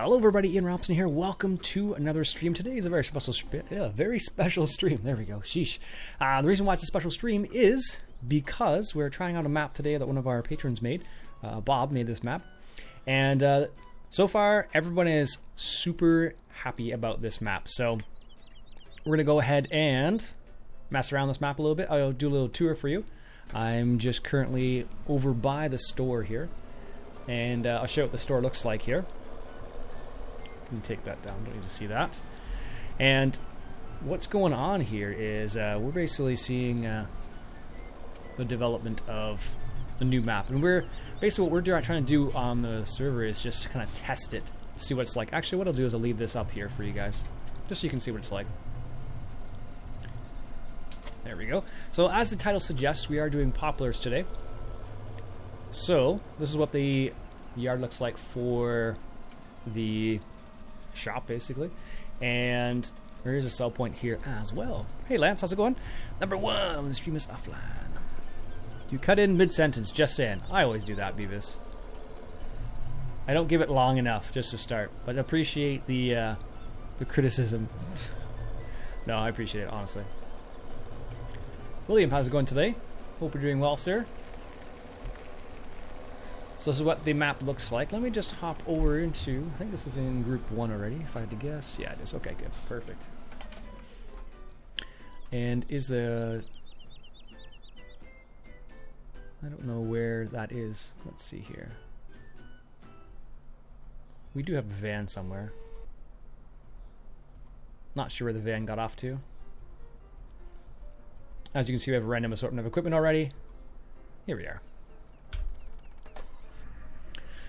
Hello everybody, Iain Robson here. Welcome to another stream. Today is a very special stream. There we go. Sheesh. The reason why it's a special stream is because we're trying out a map today that one of our patrons made. Bob made this map. And so far, everyone is super happy about this map. So we're going to go ahead and mess around this map a little bit. I'll do a little tour for you. I'm just currently over by the store here. And I'll show you what the store looks like here. Let me take that down, don't need to see that. And what's going on here is we're basically seeing the development of a new map. And we're basically what we're trying to do on the server is just kind of test it, see what it's like. Actually, what I'll do is I'll leave this up here for you guys, just so you can see what it's like. There we go. So as the title suggests, we are doing Poplars today. So this is what the yard looks like for the shop, basically. And there is a sell point here as well. Hey Lance, how's it going? Number one, the stream is offline. You cut in mid-sentence, just saying. I always do that, Beavis. I don't give it long enough just to start, but appreciate the criticism. No, I appreciate it, honestly. William, how's it going today? Hope you're doing well, sir. So this is what the map looks like. Let me just hop over into, I think this is in group 1 already, if I had to guess. Yeah, it is. Okay, good. Perfect. And is the... I don't know where that is. Let's see here. We do have a van somewhere. Not sure where the van got off to. As you can see, we have a random assortment of equipment already. Here we are.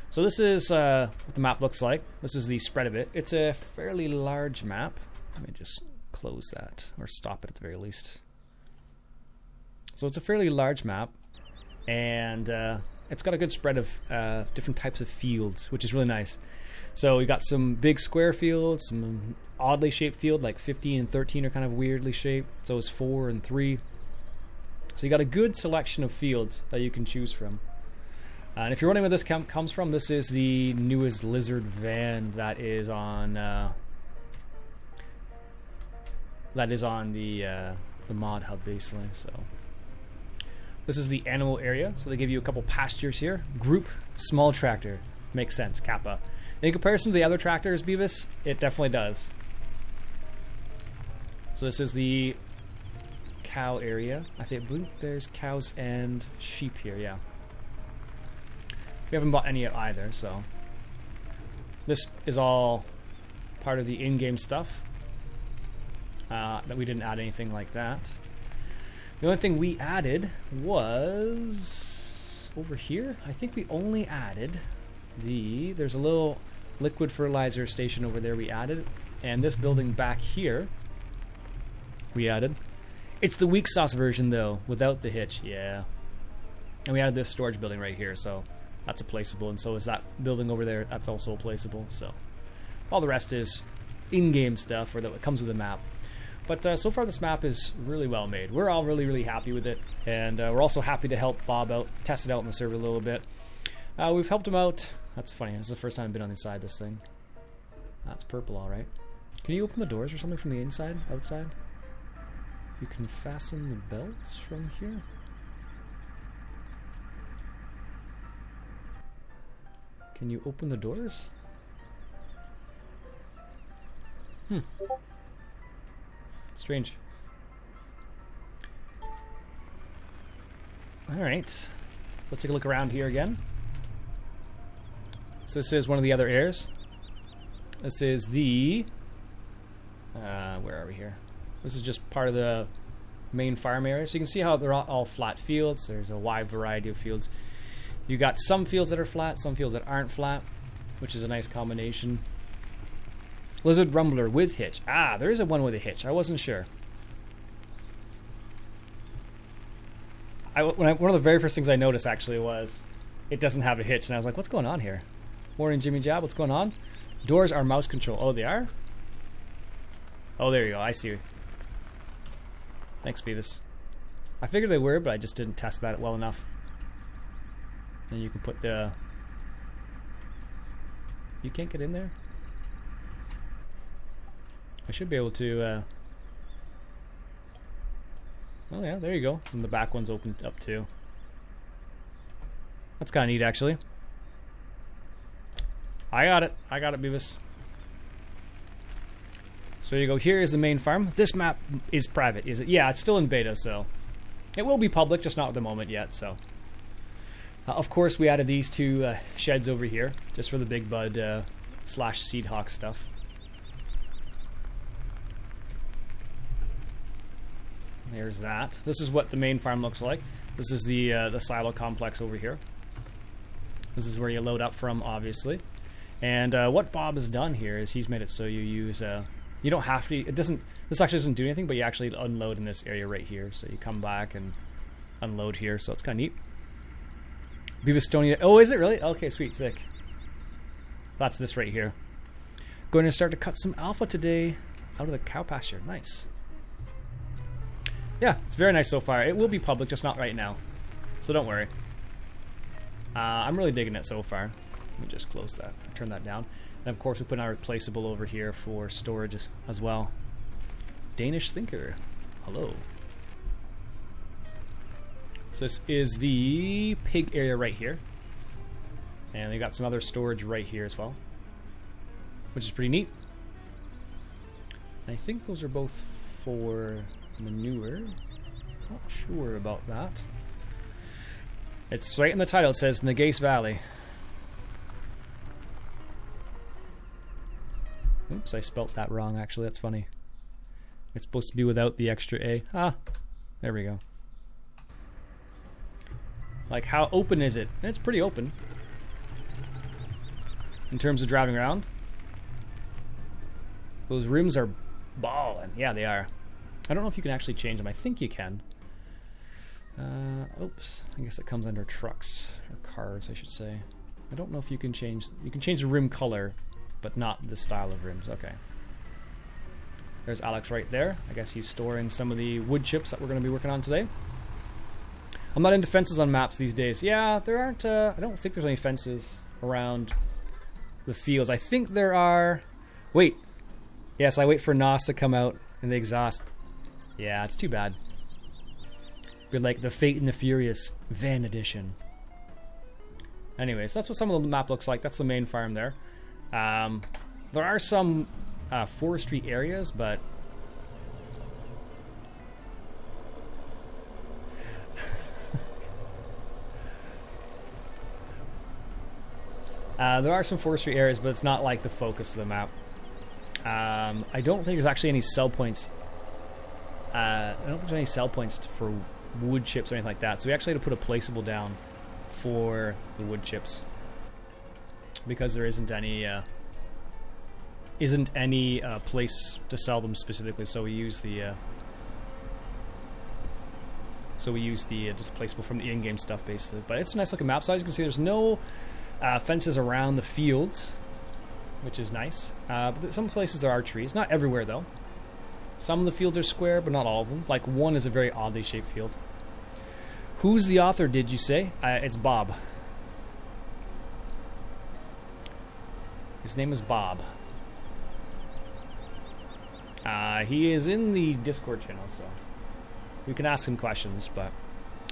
So this is what the map looks like. This is the spread of it. It's a fairly large map. Let me just close that, or stop it at the very least. So it's a fairly large map, and it's got a good spread of different types of fields, which is really nice. So we got some big square fields, some oddly shaped field, like 15 and 13 are kind of weirdly shaped. So is 4 and 3. So you got a good selection of fields that you can choose from. And if you're wondering where this comes from, this is the newest Lizard van that is on the mod hub, basically. So this is the animal area. So they give you a couple pastures here. Group small tractor makes sense. Kappa. In comparison to the other tractors, Beavis, it definitely does. So this is the cow area. I believe there's cows and sheep here. Yeah. We haven't bought any yet either, so this is all part of the in-game stuff. That we didn't add anything like that. The only thing we added was over here. I think we only added there's a little liquid fertilizer station over there we added, and this building back here we added. It's the weak sauce version though, without the hitch, yeah. And we added this storage building right here, so that's a placeable, and so is that building over there. That's also a placeable. So all the rest is in-game stuff, or that comes with the map. But so far this map is really well made. We're all really happy with it, and we're also happy to help Bob out, test it out on the server a little bit. We've helped him out. That's funny. This is the first time I've been on the side of this thing. That's purple, all right. Can you open the doors or something from the inside, outside? You can fasten the belts from here. Can you open the doors? Strange. Alright. So let's take a look around here again. So this is one of the other airs. This is the... where are we here? This is just part of the main farm area. So you can see how they're all flat fields. There's a wide variety of fields. You got some fields that are flat, some fields that aren't flat, which is a nice combination. Lizard Rumbler with hitch. Ah, there is a one with a hitch. I wasn't sure. One of the very first things I noticed actually was it doesn't have a hitch, and I was like, what's going on here? Morning, Jimmy Jab. What's going on? Doors are mouse control. Oh, they are? Oh, there you go. I see. Thanks, Beavis. I figured they were, but I just didn't test that well enough. Then you can put the... You can't get in there? I should be able to... Oh yeah, there you go. And the back one's opened up too. That's kind of neat, actually. I got it, Beavis. So there you go. Here is the main farm. This map is private, is it? Yeah, it's still in beta, so it will be public, just not at the moment yet. So, of course, we added these two sheds over here just for the Big Bud slash Seedhawk stuff. There's that. This is what the main farm looks like. This is the silo complex over here. This is where you load up from, obviously. And what Bob has done here is he's made it so you use you don't have to. It doesn't. This actually doesn't do anything, but you actually unload in this area right here. So you come back and unload here. So it's kind of neat. Beavistonia. Oh, is it really? Okay, sweet, sick. That's this right here. Going to start to cut some alpha today out of the cow pasture. Nice. Yeah, it's very nice so far. It will be public, just not right now. So don't worry. I'm really digging it so far. Let me just close that. Turn that down. And of course, we put our replaceable over here for storage as well. Danish Thinker. Hello. So this is the pig area right here. And they got some other storage right here as well, which is pretty neat. I think those are both for manure. Not sure about that. It's right in the title. It says Nagce Valley. Oops, I spelt that wrong actually. That's funny. It's supposed to be without the extra A. Ah, there we go. Like, how open is it? It's pretty open. In terms of driving around. Those rims are balling. Yeah, they are. I don't know if you can actually change them. I think you can. Oops. I guess it comes under trucks. Or cars, I should say. I don't know if you can change... You can change the rim color, but not the style of rims. Okay. There's Alex right there. I guess he's storing some of the wood chips that we're going to be working on today. I'm not into fences on maps these days. Yeah, there aren't... I don't think there's any fences around the fields. I think there are... Wait. Yes, I wait for Nos to come out in the exhaust. Yeah, it's too bad. We're like the Fate and the Furious van edition. Anyways, that's what some of the map looks like. That's the main farm there. There are some forestry areas, but there are some forestry areas, but it's not like the focus of the map. I don't think there's actually any sell points. I don't think there's any sell points for wood chips or anything like that. So we actually had to put a placeable down for the wood chips because there isn't any place to sell them specifically. So we use the just placeable from the in-game stuff basically. But it's a nice looking map size. You can see there's no fences around the field, which is nice. But some places there are trees. Not everywhere though. Some of the fields are square, but not all of them. Like one is a very oddly shaped field. Who's the author, did you say? It's Bob. His name is Bob. He is in the Discord channel, so we can ask him questions, but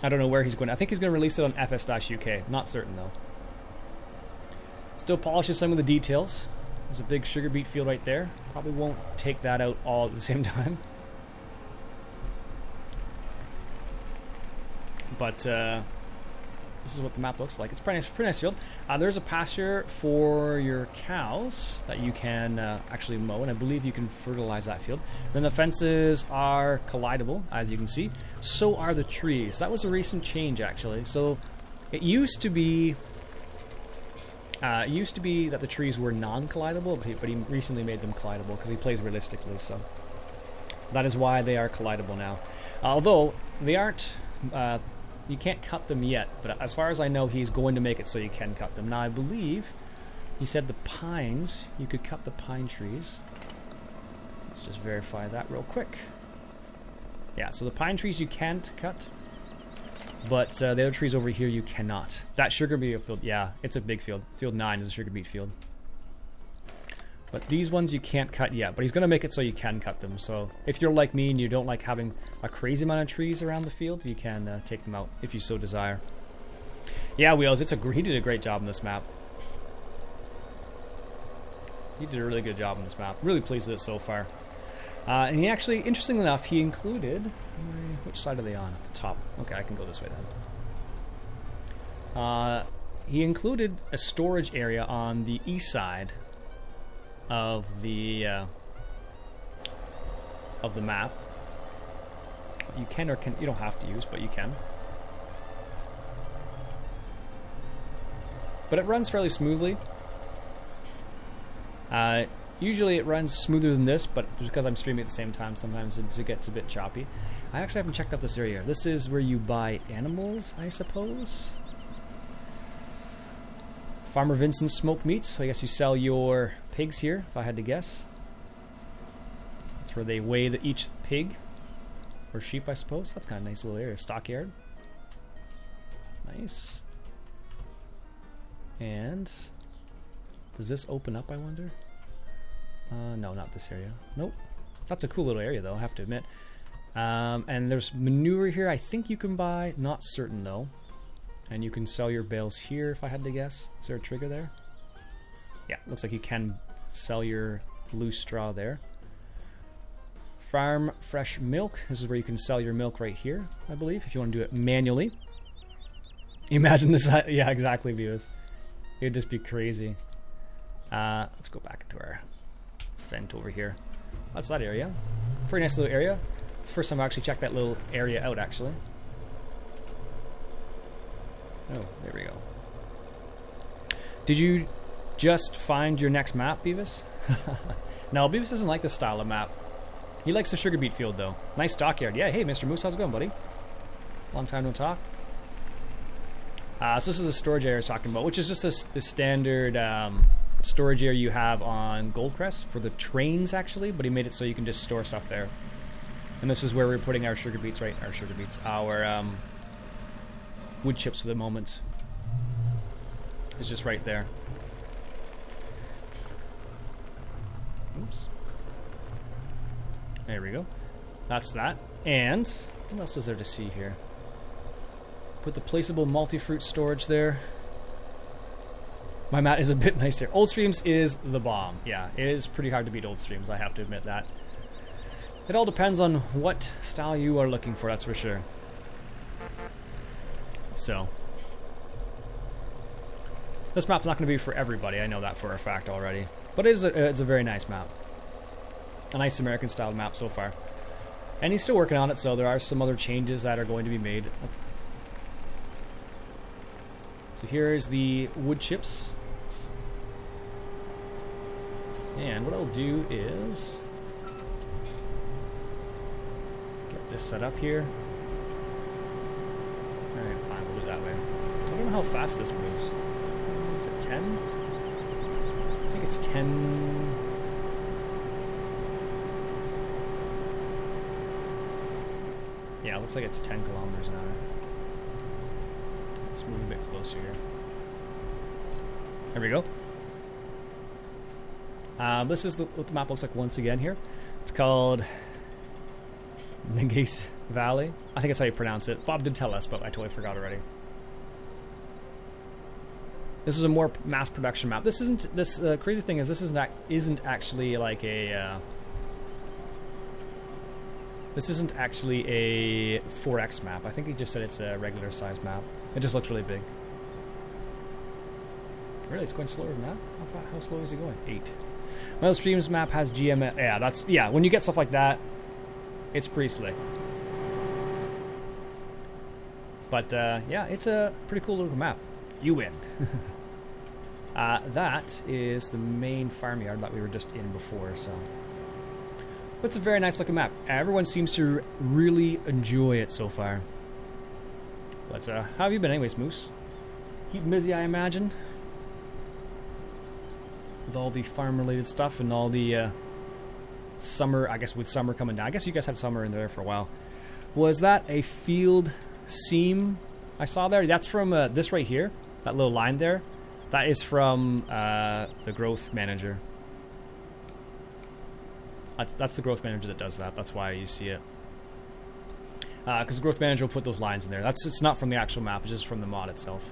I don't know where he's going. I think he's going to release it on FS-UK. Not certain, though. Still polishes some of the details. There's a big sugar beet field right there. Probably won't take that out all at the same time. But this is what the map looks like. It's pretty nice field. There's a pasture for your cows that you can actually mow, and I believe you can fertilize that field. Then the fences are collidable, as you can see. So are the trees. That was a recent change, actually. So it used to be... that the trees were non-collidable, but he recently made them collidable because he plays realistically, so that is why they are collidable now. Although they aren't, you can't cut them yet, but as far as I know, he's going to make it so you can cut them. Now I believe he said the pines, you could cut the pine trees. Let's just verify that real quick. Yeah, so the pine trees you can't cut. But the other trees over here you cannot. That sugar beet field, yeah, it's a big field. Field 9 is a sugar beet field. But these ones you can't cut yet, but he's going to make it so you can cut them. So if you're like me and you don't like having a crazy amount of trees around the field, you can take them out if you so desire. Yeah, Wheels, he did a great job on this map. He did a really good job on this map. Really pleased with it so far. And he actually, interestingly enough, he included... Which side are they on? At the top. Okay, I can go this way then. He included a storage area on the east side of the map. You can or can you don't have to use, but you can. But it runs fairly smoothly. Usually it runs smoother than this, but because I'm streaming at the same time, sometimes it gets a bit choppy. I actually haven't checked out this area. This is where you buy animals, I suppose. Farmer Vincent's smoked meats. So I guess you sell your pigs here, if I had to guess. That's where they weigh each pig. Or sheep, I suppose. That's kind of a nice little area. Stockyard. Nice. And... does this open up, I wonder? No, not this area. Nope. That's a cool little area, though, I have to admit. And there's manure here I think you can buy. Not certain, though. And you can sell your bales here, if I had to guess. Is there a trigger there? Yeah, looks like you can sell your loose straw there. Farm fresh milk. This is where you can sell your milk right here, I believe, if you want to do it manually. Imagine this. Yeah, exactly, viewers. It would just be crazy. Let's go back into our vent over here. That's that area. Pretty nice little area. It's the first time I actually checked that little area out, actually. Oh, there we go. Did you just find your next map, Beavis? No, Beavis doesn't like this style of map. He likes the sugar beet field, though. Nice stockyard. Yeah, hey, Mr. Moose, how's it going, buddy? Long time no talk. So this is the storage area I was talking about, which is just the standard storage area you have on Goldcrest for the trains, actually, but he made it so you can just store stuff there. And this is where we're putting our sugar beets, right? Our sugar beets, our wood chips for the moment. It's just right there. Oops. There we go. That's that. And what else is there to see here? Put the placeable multi-fruit storage there. My mat is a bit nicer. Old Streams is the bomb. Yeah, it is pretty hard to beat Old Streams, I have to admit that. It all depends on what style you are looking for, that's for sure. So, this map's not going to be for everybody, I know that for a fact already. But it's a very nice map. A nice American style map so far. And he's still working on it, so there are some other changes that are going to be made. So here's the wood chips. And what I'll do is get this set up here. Alright, fine, we'll do it that way. I don't know how fast this moves. Is it 10? I think it's 10. Yeah, it looks like it's 10 kilometers an hour. Let's move a bit closer here. There we go. This is what the map looks like once again here. It's called Nagce Valley. I think that's how you pronounce it. Bob did tell us, but I totally forgot already. This is a more mass production map. This isn't. This crazy thing is this isn't actually like a. This isn't actually a 4X map. I think he just said it's a regular size map. It just looks really big. Really, it's going slower than that? How slow is it going? 8. Well, Streams map has GM. Yeah, when you get stuff like that, it's pretty slick. But yeah, it's a pretty cool little map. You win. That is the main farmyard that we were just in before, so. But it's a very nice looking map. Everyone seems to really enjoy it so far. But how have you been anyways, Moose? Keeping busy, I imagine? With all the farm-related stuff and all the summer, I guess with summer coming down. I guess you guys had summer in there for a while. Was that a field seam I saw there? That's from this right here. That little line there. That is from the growth manager. That's the growth manager that does that. That's why you see it. Because the growth manager will put those lines in there. It's not from the actual map, it's just from the mod itself.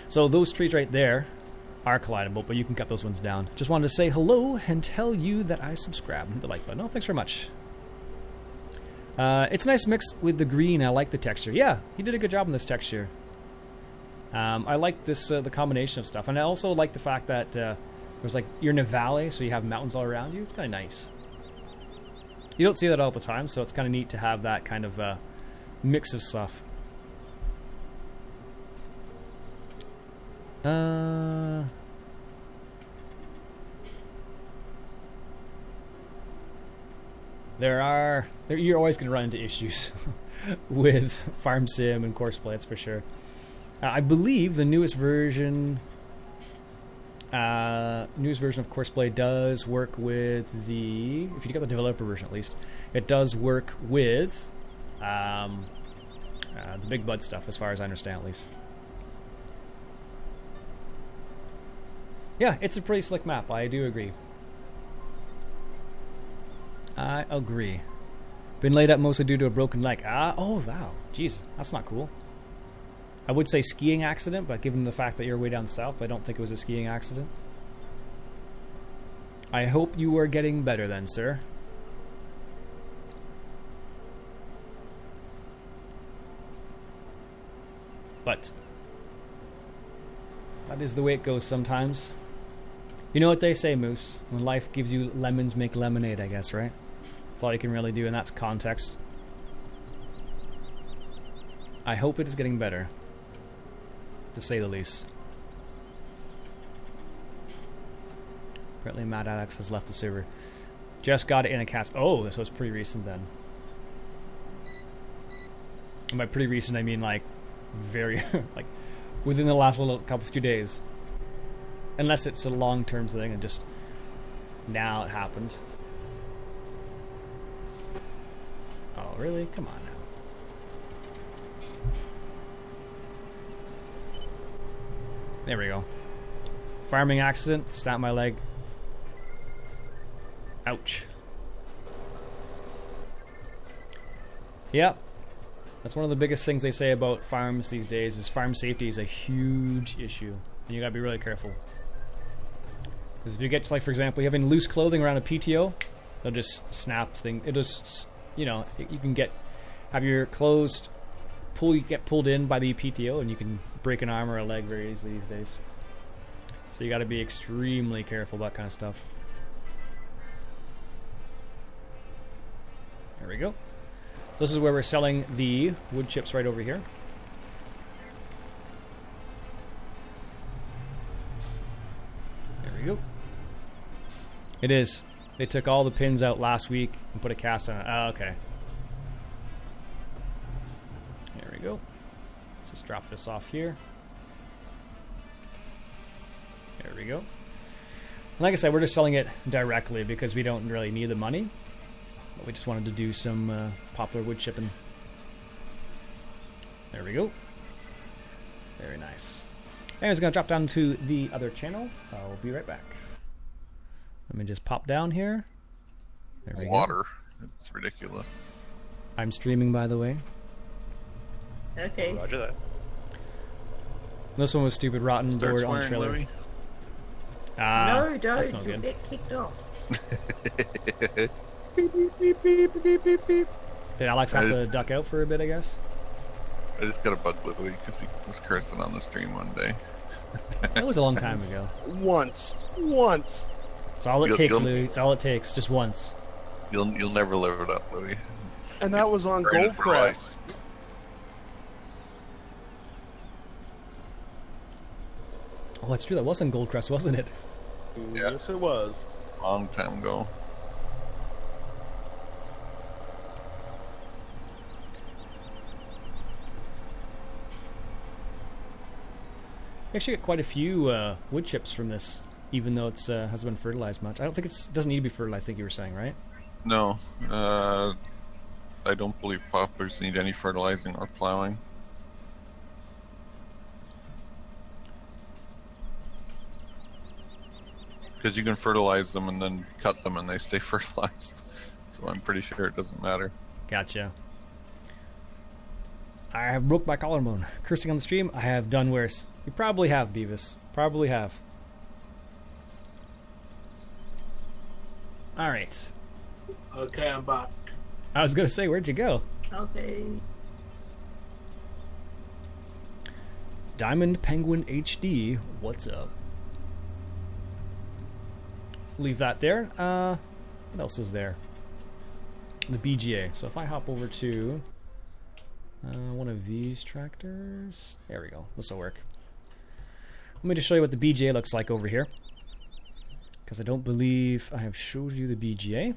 So those trees right there are collidable, but you can cut those ones down. Just wanted to say hello and tell you that I subscribe. Hit the like button. Oh, thanks very much. It's a nice mix with the green. I like the texture. Yeah, he did a good job on this texture. I like this the combination of stuff, and I also like the fact that there's like you're in a valley, so you have mountains all around you. It's kind of nice. You don't see that all the time, so it's kind of neat to have that kind of mix of stuff. You're always going to run into issues with farm sim and courseplay, that's for sure. I believe the newest version of courseplay does work with the, if you get the developer version at least, it does work with the big bud stuff, as far as I understand at least. Yeah, it's a pretty slick map. I do agree. I agree. Been laid up mostly due to a broken leg. Oh wow. Jeez, that's not cool. I would say skiing accident, but given the fact that you're way down south, I don't think it was a skiing accident. I hope you are getting better then, sir. But that is the way it goes sometimes. You know what they say, Moose? When life gives you lemons, make lemonade, I guess, right? That's all you can really do, and that's context. I hope it is getting better, to say the least. Apparently Mad Alex has left the server. Just got it in a cast. Oh, so it's pretty recent then. And by pretty recent, I mean like very, like within the last few days. Unless it's a long-term thing and just now it happened. Oh, really? Come on now. There we go. Farming accident. Snapped my leg. Ouch. Yep. That's one of the biggest things they say about farms these days is farm safety is a huge issue. And you gotta be really careful. Because if you get, like, for example, you having loose clothing around a PTO, they'll just snap thing. It just, you know, you can have your clothes get pulled in by the PTO, and you can break an arm or a leg very easily these days. So you got to be extremely careful about that kind of stuff. There we go. This is where we're selling the wood chips right over here. There we go. It is. They took all the pins out last week and put a cast on it. Oh, okay. There we go. Let's just drop this off here. There we go. Like I said, we're just selling it directly because we don't really need the money. But we just wanted to do some poplar wood chipping. There we go. Very nice. Anyways, going to drop down to the other channel. I'll be right back. Let me just pop down here. There we Water. go. It's ridiculous. I'm streaming, by the way. Okay. Roger that. This one was stupid, rotten Start board on swearing, trailer. Louis. No, That's don't. no You'll good. get kicked off. Beep, beep, beep, beep, beep, beep, beep. Did Alex have to duck out for a bit, I guess? I just got a bug Louis because he was cursing on the stream one day. That was a long time ago. Once. It's all it You'll- takes, you'll- Louis. It's all it takes. Just once. You'll never live it up, Louis. And that was on Branded for life. Goldcrest. Oh, that's true. That was on Goldcrest, wasn't it? Yeah. Yes, it was. Long time ago. We actually get quite a few wood chips from this, even though it's hasn't been fertilized much. I don't think it doesn't need to be fertilized. I think you were saying, right? No, I don't believe poplars need any fertilizing or plowing. Because you can fertilize them and then cut them and they stay fertilized. So I'm pretty sure it doesn't matter. Gotcha. I have broke my collarbone. Cursing on the stream, I have done worse. You probably have, Beavis. Probably have. Alright. Okay, I'm back. I was gonna say, where'd you go? Okay. Diamond Penguin HD, what's up? Leave that there. What else is there? The BGA. So if I hop over to one of these tractors, there we go. This will work. Let me just show you what the BGA looks like over here, because I don't believe I have showed you the BGA.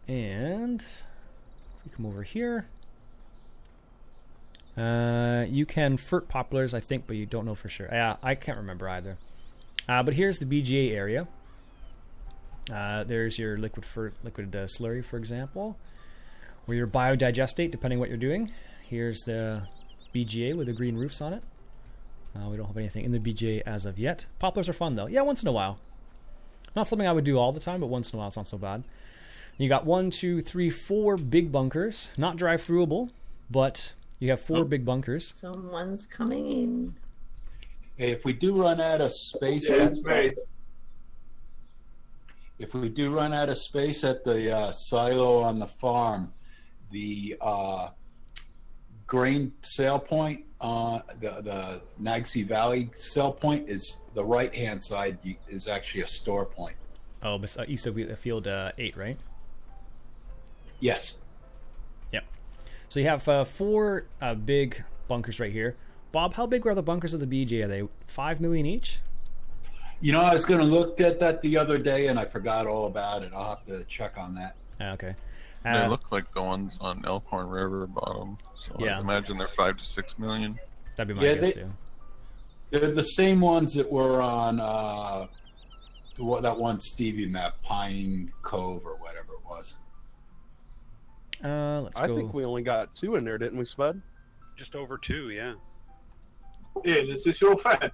And if we come over here, you can fert poplars, I think, but you don't know for sure. Yeah, I can't remember either. But here's the BGA area. There's your liquid slurry, for example, or your biodigestate, depending what you're doing. Here's the BGA with the green roofs on it. We don't have anything in the BGA as of yet. Poplars are fun, though. Yeah, once in a while. Not something I would do all the time, but once in a while it's not so bad. You got 1, 2, 3, 4 big bunkers. Not drive-throughable, but you have 4 big bunkers. Someone's coming in. Hey, if we do run out of space, if we do run out of space at the silo on the farm, the grain sale point, the Nagce Valley sale point is the right-hand side is actually a store point. Oh, east of field 8, right? Yes. Yep. So you have 4 big bunkers right here. Bob, how big are the bunkers of the BGA? Are they 5 million each? You know, I was going to look at that the other day, and I forgot all about it. I'll have to check on that. Okay. They look like the ones on Elkhorn River bottom. So Yeah. I imagine they're 5 to 6 million. That'd be my guess, too. They're the same ones that were on that one Stevie map, Pine Cove or whatever it was. Let's go. I think we only got 2 in there, didn't we, Spud? Just over 2, yeah. Ian, is this your fan?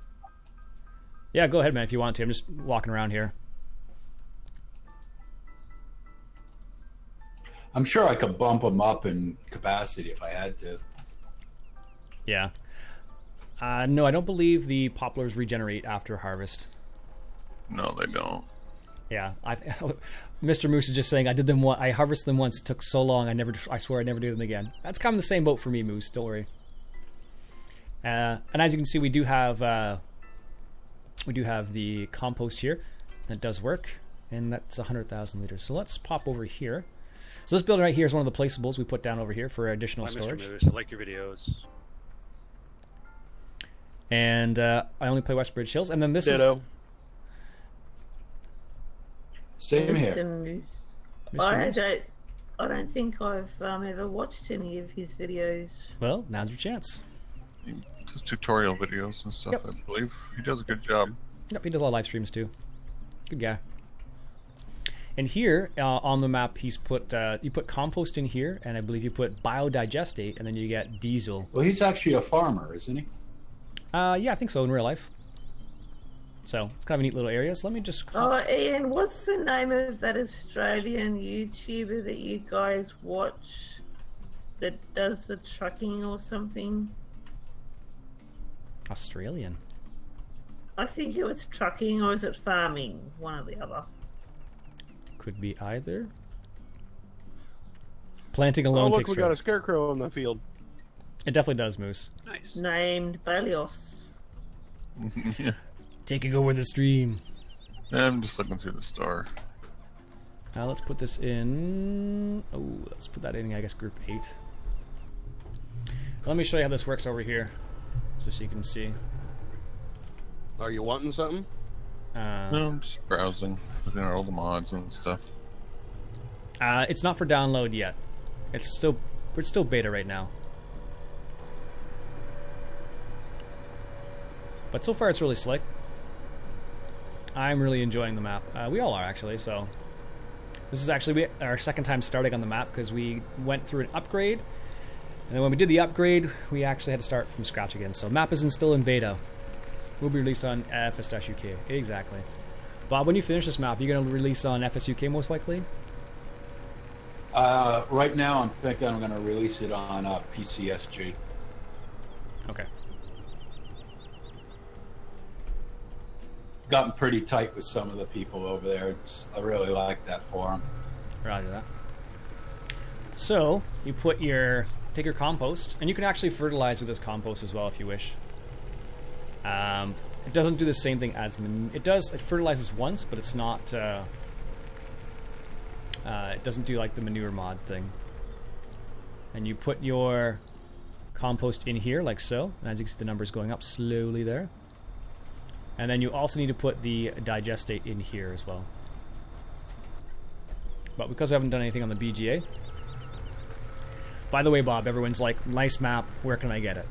Yeah, go ahead, man, if you want to. I'm just walking around here. I'm sure I could bump them up in capacity if I had to. Yeah. No, I don't believe the poplars regenerate after harvest. No, they don't. Yeah, Mr. Moose is just saying I did them. I harvested them once. It took so long. I swear I'd never do them again. That's kind of the same boat for me, Moose. Don't worry. And as you can see, we do have the compost here. That does work, and that's 100,000 liters. So let's pop over here. So this building right here is one of the placeables we put down over here for additional Hi, storage. Mr. Moose. I like your videos. And I only play Westbridge Hills. And then this Ditto. Same here. Mr. Moose. Mr. I don't think I've ever watched any of his videos. Well, now's your chance. He does tutorial videos and stuff, Yep. I believe. He does a good job. Yep, he does a lot of live streams too. Good guy. And here on the map, he's put you put compost in here, and I believe you put biodigestate, and then you get diesel. Well, he's actually a farmer, isn't he? Yeah, I think so in real life. So it's kind of a neat little area. So let me just. Oh, Ian, what's the name of that Australian YouTuber that you guys watch that does the trucking or something? Australian. I think it was trucking, or is it farming? One or the other. Could be either. Planting Oh, alone look, takes we forever. got a scarecrow in the field. It definitely does, Moose. Nice. Named Balios. Yeah. Take a go with the stream. I'm just looking through the store. Now let's put this in. Oh, let's put that in, I guess, group 8. Let me show you how this works over here, so you can see. Are you wanting something? No, I'm just browsing, looking at all the mods and stuff. It's not for download yet. We're still beta right now. But so far it's really slick. I'm really enjoying the map. We all are, actually, so... This is actually our second time starting on the map, because we went through an upgrade, and then when we did the upgrade, we actually had to start from scratch again. So map isn't still in beta. will be released on FS-UK. Exactly. Bob, when you finish this map, you're going to release on FS-UK most likely? Right now, I'm thinking I'm going to release it on PCSG. Okay. Gotten pretty tight with some of the people over there. I really like that for them. Roger that. So, you take your compost, and you can actually fertilize with this compost as well if you wish. It doesn't do the same thing as it fertilizes once, but it's not it doesn't do like the manure mod thing. And you put your compost in here like so, and as you can see the numbers going up slowly there. And then you also need to put the digestate in here as well. But because I haven't done anything on the BGA. By the way, Bob, everyone's like, nice map, where can I get it?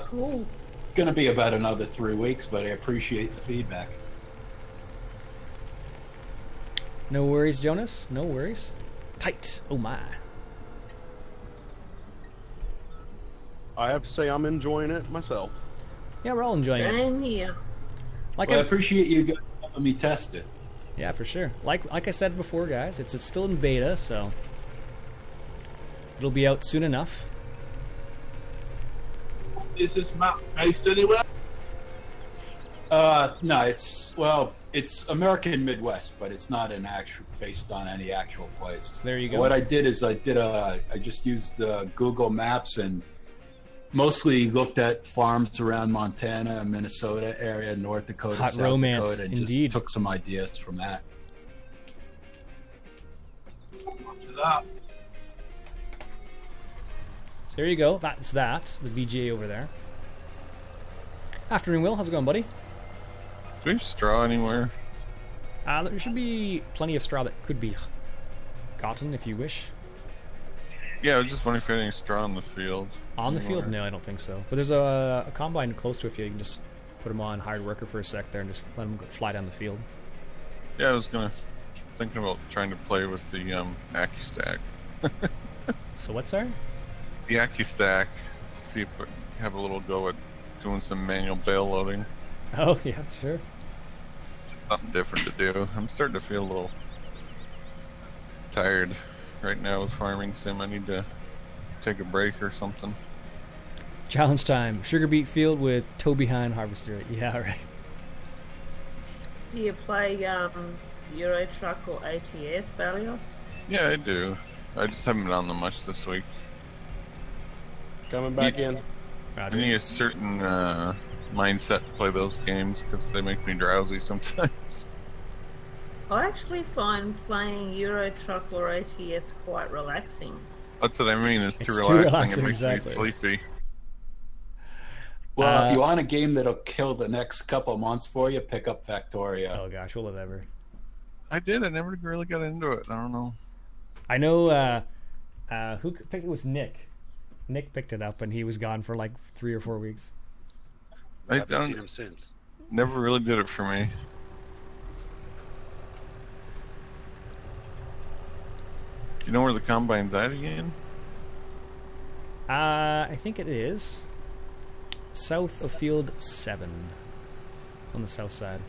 Cool. Gonna be about another 3 weeks, but I appreciate the feedback. No worries, Jonas. No worries. Tight. Oh my. I have to say I'm enjoying it myself. Yeah, we're all enjoying it. Same here. Like Well, I appreciate you guys letting me test it. yeah, for sure. Like I said before, guys, it's still in beta, so it'll be out soon enough. Is this map based anywhere? No, it's American Midwest, but it's not based on any actual place. So there you go. What I did is I just used Google Maps and mostly looked at farms around Montana, Minnesota area, North Dakota, Hot South romance, Dakota, and indeed. just took some ideas from that. After that. So there you go. That's that. The BGA over there. Afternoon, Will. How's it going, buddy? Do we have straw anywhere? There should be plenty of straw that could be gotten if you wish. Yeah, I was just wondering if you had any straw in the field. On the field? No, I don't think so. But there's a combine close to it. If you can just put them on hired worker for a sec there and just let them fly down the field. Yeah, I was thinking about trying to play with the Aki stack. So what's there? The Aki stack. See if I have a little go at doing some manual bale loading. Oh yeah, sure. Something different to do. I'm starting to feel a little tired right now with farming sim. I need to take a break or something. Challenge time. Sugar beet field with toe behind harvester. Yeah, right. Do you play Euro Truck or ATS, Balios? Yeah, I do. I just haven't been on them much this week. Coming back in. I need a certain mindset to play those games because they make me drowsy sometimes. I actually find playing Euro Truck or ATS quite relaxing. That's what I mean. It's too It's too relaxing. relaxing, It makes exactly. me sleepy. Well, if you want a game that'll kill the next couple months for you, pick up Factoria. Oh gosh, will it ever? I did. I never really got into it. I don't know. I know who picked it was Nick. Nick picked it up and he was gone for like 3 or 4 weeks. I I haven't seen don't. him since. Never really did it for me. You know where the combine's at again? I think it is south of field 7 on the south side.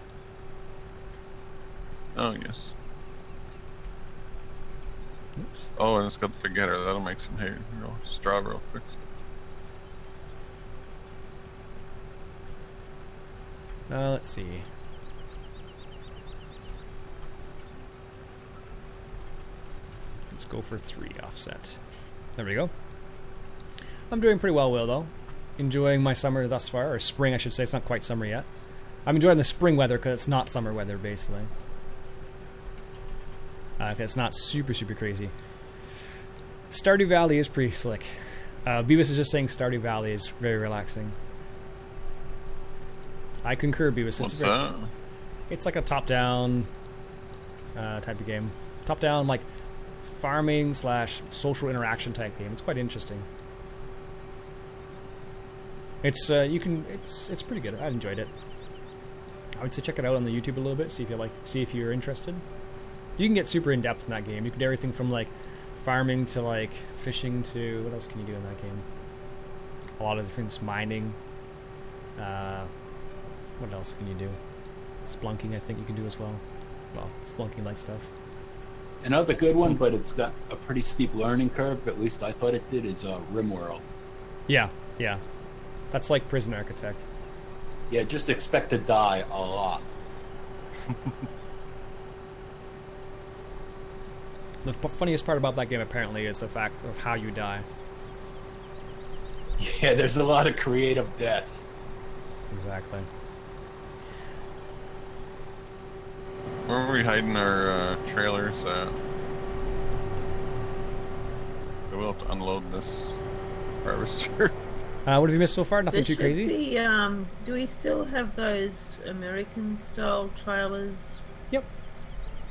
Oh, yes. Oops. Oh, and it's got the big header. That'll make some hay. Straw real quick. Let's see. Let's go for 3 offset. There we go. I'm doing pretty well, Will, though. Enjoying my summer thus far, or spring, I should say. It's not quite summer yet. I'm enjoying the spring weather because it's not summer weather, basically. 'Cause it's not super, super crazy. Stardew Valley is pretty slick. Beavis is just saying Stardew Valley is very relaxing. I concur, Beavis. What's that? It's like a top-down type of game. Top-down, like farming / social interaction type game. It's quite interesting. It's it's pretty good. I enjoyed it. I would say check it out on the YouTube a little bit. See if you're interested. You can get super in depth in that game. You can do everything from like farming to like fishing to what else can you do in that game? A lot of different mining. What else can you do? Splunking, I think you can do as well. Well, splunking like stuff. Another good one, but it's got a pretty steep learning curve. At least I thought it did. Is RimWorld. Yeah, yeah. That's like Prison Architect. Yeah, just expect to die a lot. The funniest part about that game apparently is the fact of how you die. Yeah, there's a lot of creative death. Exactly. Where are we hiding our trailers at? We'll have to unload this harvester. What have you missed so far? Nothing There too should crazy? be, do we still have those American-style trailers Yep.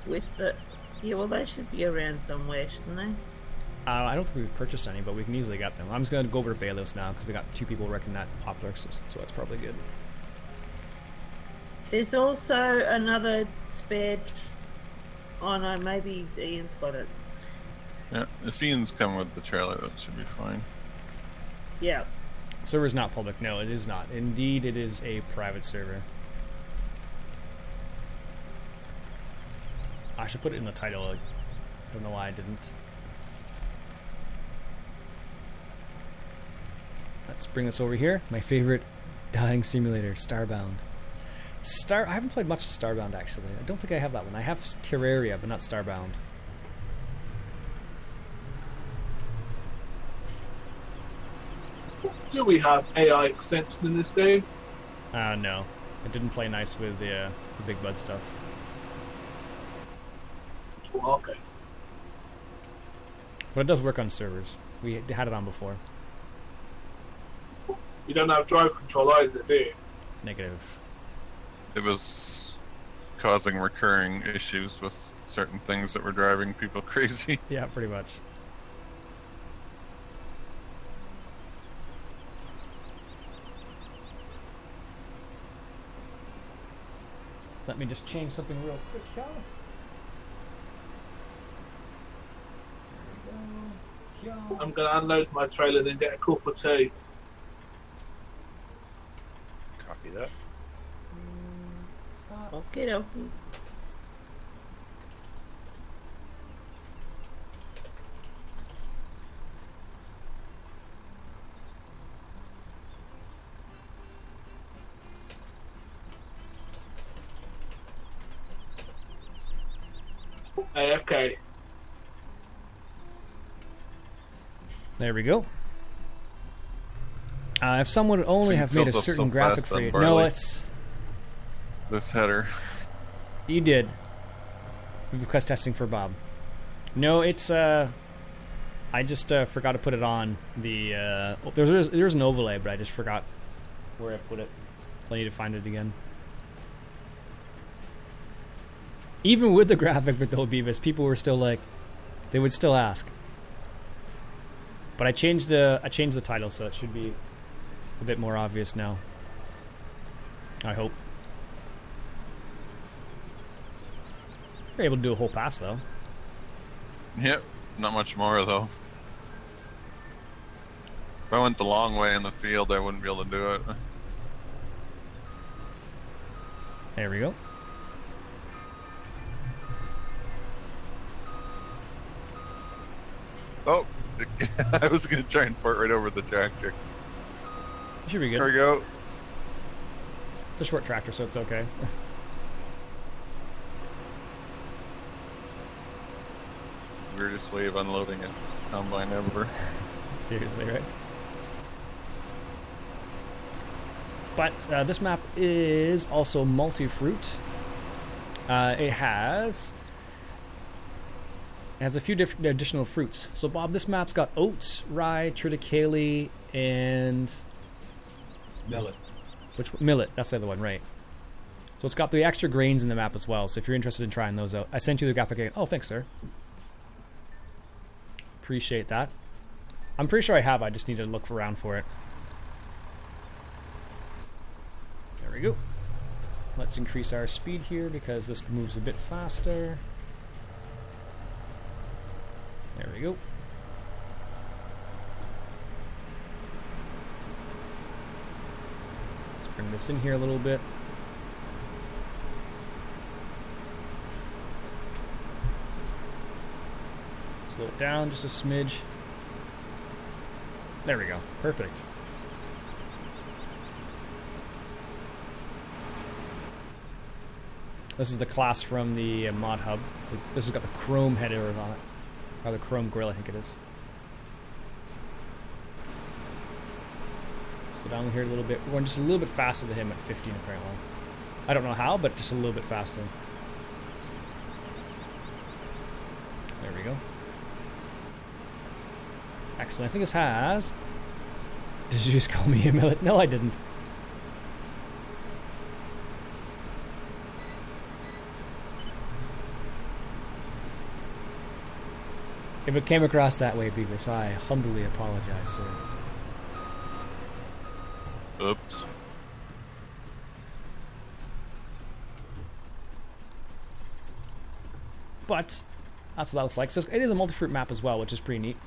with the... Yeah, well, they should be around somewhere, shouldn't they? I don't think we've purchased any, but we can easily get them. I'm just going to go over to Balos now because we got 2 people working that Poplars, so that's probably good. There's also another spare... Oh no, maybe Ian's got it. Yeah, if Ian's come with the trailer, that should be fine. Yeah. Server's not public. No, it is not. Indeed, it is a private server. I should put it in the title. I don't know why I didn't. Let's bring this over here. My favorite dying simulator, Starbound. I haven't played much Starbound, actually. I don't think I have that one. I have Terraria, but not Starbound. Do we have AI extension in this game? No. It didn't play nice with the Big Bud stuff. Well, okay. But it does work on servers. We had it on before. You don't have drive control either, do you? Negative. It was causing recurring issues with certain things that were driving people crazy. Yeah, pretty much. Let me just change something real quick here. There we go. I'm going to unload my trailer, then get a cup of tea. Copy that. Stop. Okay, dokie. AFK. There we go. If someone would only Scene have made a fills up certain so graphic fast for on you. Barley. No, it's... This header. You did. Request testing for Bob. No, it's... I just forgot to put it on the... there's an overlay, but I just forgot where I put it. So I need to find it again. Even with the graphic with the Beavis, people were still like... They would still ask. But I changed the title, so it should be a bit more obvious now. I hope. We're able to do a whole pass, though. Yep, not much more though. If I went the long way in the field, I wouldn't be able to do it. There we go. Oh, I was gonna try and port right over the tractor. You should be good. There we go. It's a short tractor, so it's okay. Weirdest way of unloading a combine ever. Seriously, right? But this map is also multi-fruit. It has a few different additional fruits. So Bob, this map's got oats, rye, triticale, and Millet. millet. That's the other one, right? So it's got the extra grains in the map as well. So if you're interested in trying those out, I sent you the graphic again. Oh, thanks, sir. Appreciate that. I'm pretty sure I have. I just need to look around for it. There we go. Let's increase our speed here because this moves a bit faster. There we go. Let's Bring this in here a little bit. Slow it down just a smidge. There we go. Perfect. This is the class from the mod hub. This has got the chrome headers on it. Or the chrome grill, I think it is. Slow down here a little bit. We're going just a little bit faster than him at 15 apparently. I don't know how, but just a little bit faster. There we go. Excellent. I think this has... Did you just call me a millet? No, I didn't. If it came across that way, Beavis, I humbly apologize, sir. Oops. But that's what that looks like. So it is a multi-fruit map as well, which is pretty neat.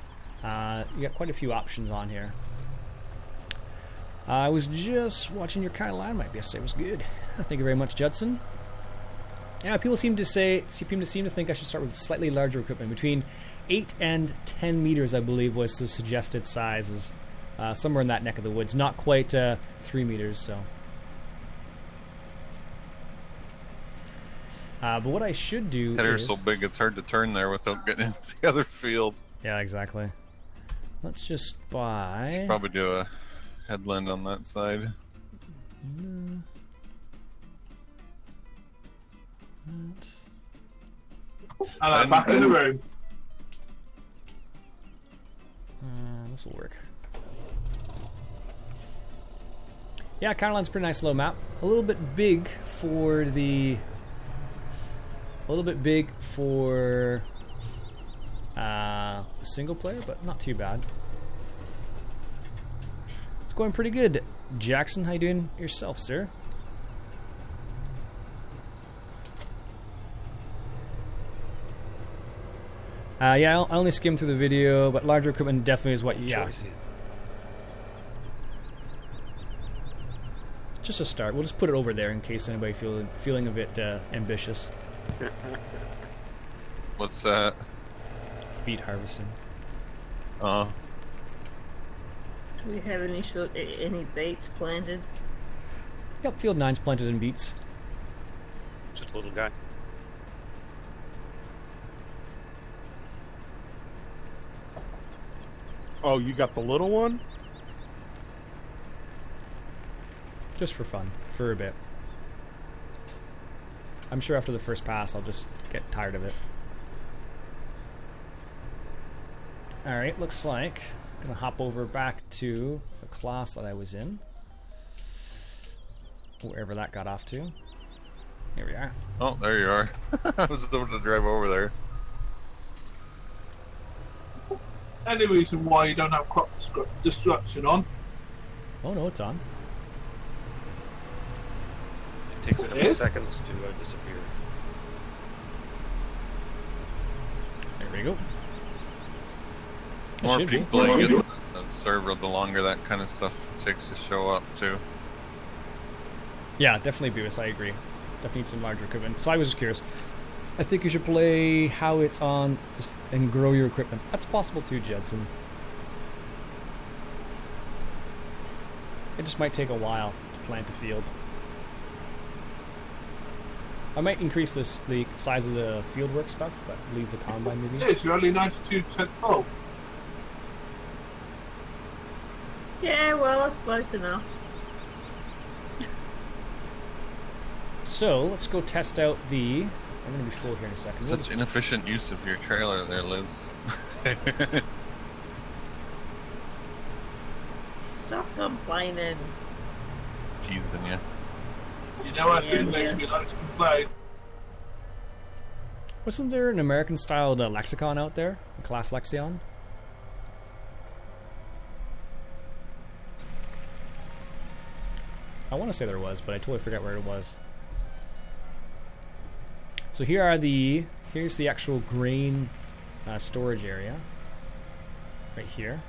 You got quite a few options on here. I was just watching your kind of line map yesterday. It was good. Thank you very much, Judson. Yeah, people seem to think I should start with slightly larger equipment. Between 8 and 10 meters, I believe, was the suggested sizes. Somewhere in that neck of the woods. Not quite 3 meters, so. But what I should do Header's is... so big it's hard to turn there without getting into the other field. Yeah, exactly. Let's just buy... Should probably do a headland on that side. And I'm back in the room. This will work. Yeah, Caroline's a pretty nice little map. A little bit big for the... single player, but not too bad. It's going pretty good. Jackson, how you doing yourself, sir? Yeah, I only skimmed through the video, but larger equipment definitely is what you... Yeah. Just a start. We'll just put it over there in case anybody feeling a bit ambitious. What's that? Beet harvesting. Do we have any beets planted? Yep, field 9's planted in beets. Just a little guy. Oh, you got the little one? Just for fun, for a bit. I'm sure after the first pass I'll just get tired of it. Alright, looks like I'm gonna hop over back to the class that I was in. Wherever that got off to. Here we are. Oh, there you are. I was able to drive over there. Any reason why you don't have crop destruction on? Oh no, it's on. It takes a couple Yes? seconds to disappear. There we go. The more people you get on the server, the longer that kind of stuff takes to show up too. Yeah, definitely Beavis, I agree. Definitely need some larger equipment. So I was just curious. I think you should play how it's on and grow your equipment. That's possible too, Judson. It just might take a while to plant a field. I might increase the size of the fieldwork stuff, but leave the combine maybe. It is, you're only 92% full. Yeah, well, that's close enough. So let's go test out the... I'm going to be full here in a second. Such inefficient use of your trailer there, Liz. Stop complaining. Teasing you. You know, I think makes me like to complain. Wasn't there an American-styled lexicon out there? A class lexicon? I want to say there was, but I totally forgot where it was. So here's the actual grain storage area. Right here.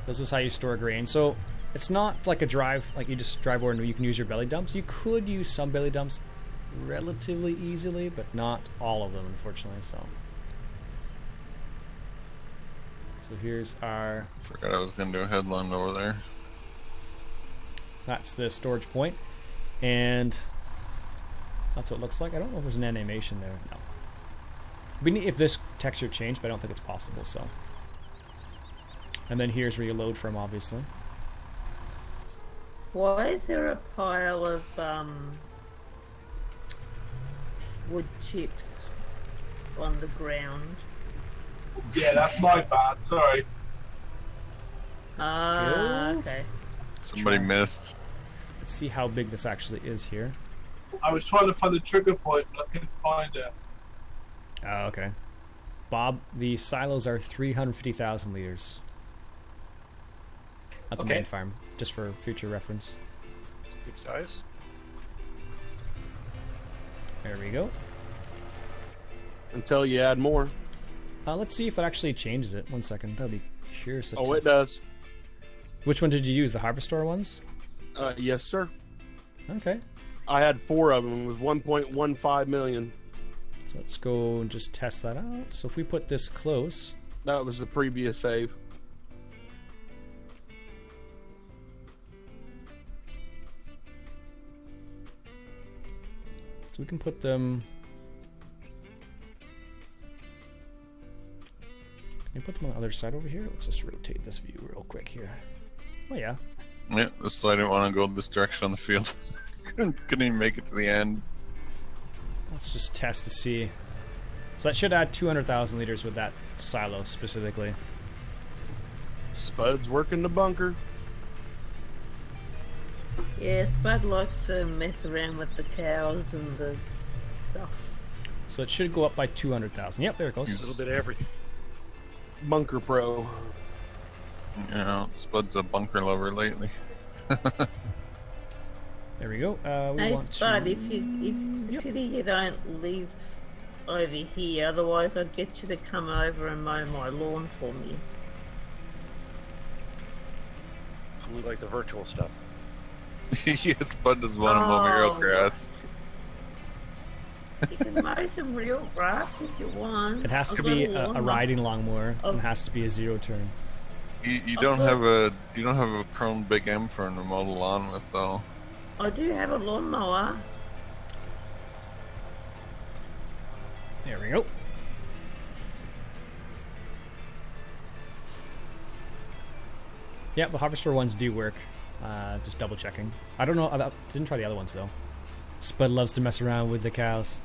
This is how you store grain. So it's not like a drive, like you just drive over and you can use your belly dumps. You could use some belly dumps relatively easily, but not all of them, unfortunately. So here's our... Forgot I was going to do a headland over there. That's the storage point, and that's what it looks like. I don't know if there's an animation there. No. We need if this texture changed, but I don't think it's possible. So, and then here's where you load from, obviously. Why is there a pile of wood chips on the ground? Yeah, that's my bad. Sorry. Ah, okay. Somebody missed. Let's see how big this actually is here. I was trying to find the trigger point, but I couldn't find it. Oh, okay. Bob, the silos are 350,000 liters at the main farm, just for future reference. Big size. There we go. Until you add more. Let's see if it actually changes it. 1 second. That'll be curious. To Oh, test. it does. Which one did you use? The Harvestor ones? Yes, sir. Okay. I had 4 of them. It was 1.15 million. So let's go and just test that out. So if we put this close, That was the previous save. so we can put them. Can you put them on the other side over here? Let's just rotate this view real quick here. Oh yeah. Yeah, that's why I didn't want to go this direction on the field. couldn't even make it to the end. Let's just test to see. So that should add 200,000 liters with that silo specifically. Spud's working the bunker. Yeah, Spud likes to mess around with the cows and the stuff. So it should go up by 200,000. Yep, there it A goes. little bit of everything. Bunker Pro. You know, Spud's a bunker lover lately. There we go. We Hey want Spud, to... if it's a pity you don't live over here, otherwise I'd get you to come over and mow my lawn for me. Only like the virtual stuff. Yeah, Spud does want to mow my real grass. You can mow some real grass if you want. It has I've to got be a lawnmower. riding lawnmower. Oh. And it has to be a 0 turn. You don't have a Chrome Big M for him to mow the lawn with though. I do have a lawnmower. There we go. Yeah, the Harvester ones do work. Just double checking. I don't know. I didn't try the other ones though. Spud loves to mess around with the cows.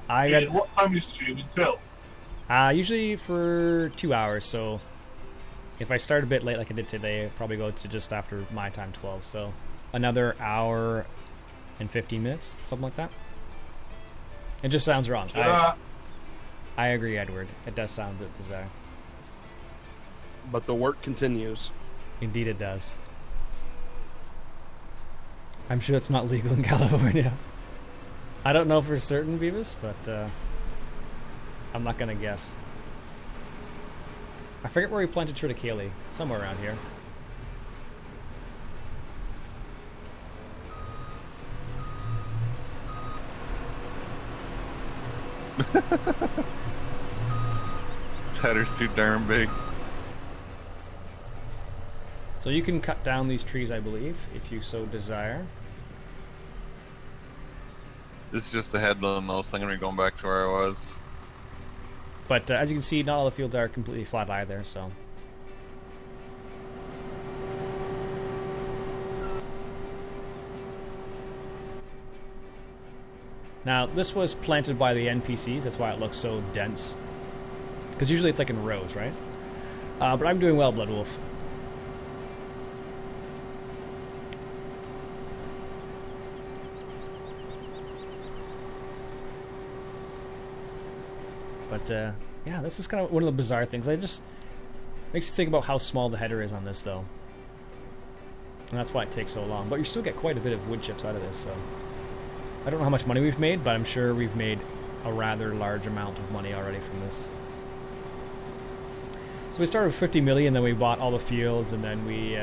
I Yeah, got what time is stream until? usually for 2 hours. So if I start a bit late, like I did today, I'll probably go to just after my time, 12. So another hour and 15 minutes, something like that. It just sounds wrong. I agree, Edward. It does sound a bit bizarre. But the work continues. Indeed it does. I'm sure it's not legal in California. I don't know for certain, Beavis, but I'm not gonna guess. I forget where we planted triticale. Somewhere around here. This header's too darn big. So you can cut down these trees, I believe, if you so desire. This is just a headland though, so I'm gonna be going back to where I was. But as you can see, not all the fields are completely flat either, so... Now, this was planted by the NPCs, that's why it looks so dense. Because usually it's like in rows, right? But I'm doing well, Blood Wolf. But, yeah, this is kind of one of the bizarre things. Makes you think about how small the header is on this, though. And that's why it takes so long. But you still get quite a bit of wood chips out of this, so... I don't know how much money we've made, but I'm sure we've made a rather large amount of money already from this. So we started with 50 million, then we bought all the fields, and then we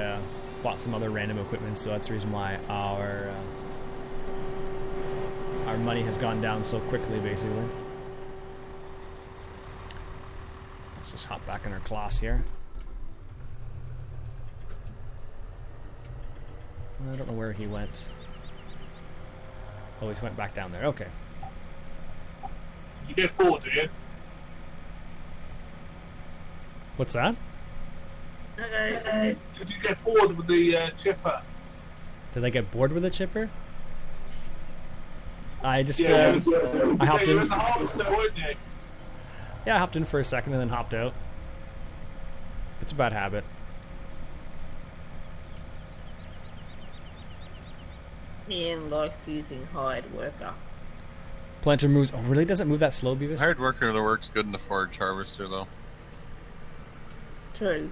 bought some other random equipment. So that's the reason why our money has gone down so quickly, basically. Let's just hop back in our class here. I don't know where he went. Oh, he went back down there. Okay. You get bored, do you? What's that? Okay. Did you get bored with the chipper? Did I get bored with the chipper? I just Yeah, I hopped you were in. in the harvester, weren't you? Yeah, I hopped in for a second and then hopped out. It's a bad habit. Ian likes using hired worker. Planter moves. Oh, really? Doesn't move that slow, Beavis? Hard worker that works good in the forage harvester, though. True.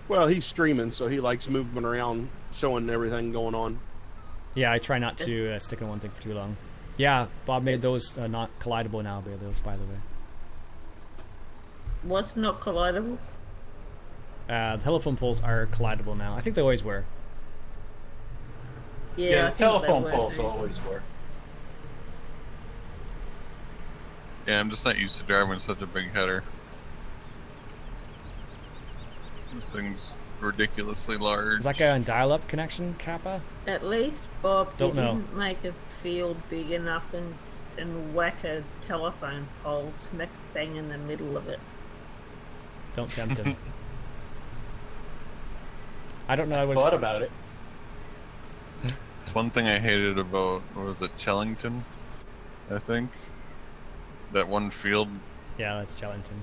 Well, he's streaming, so he likes moving around, showing everything going on. Yeah, I try not to stick on one thing for too long. Yeah, Bob made those not collidable now, by the way. What's not collidable? The telephone poles are collidable now. I think they always were. Yeah, I think they telephone were poles too. always were. Yeah, I'm just not used to driving such a big header. This thing's ridiculously large. Is that guy on dial-up connection, Kappa? At least Bob Don't know. didn't make a field big enough and whack a telephone pole smack bang in the middle of it. Don't tempt him. I don't know. I Thought about it. It's one thing I hated about, what was it, Chellington? I think. That one field Yeah, that's Chellington.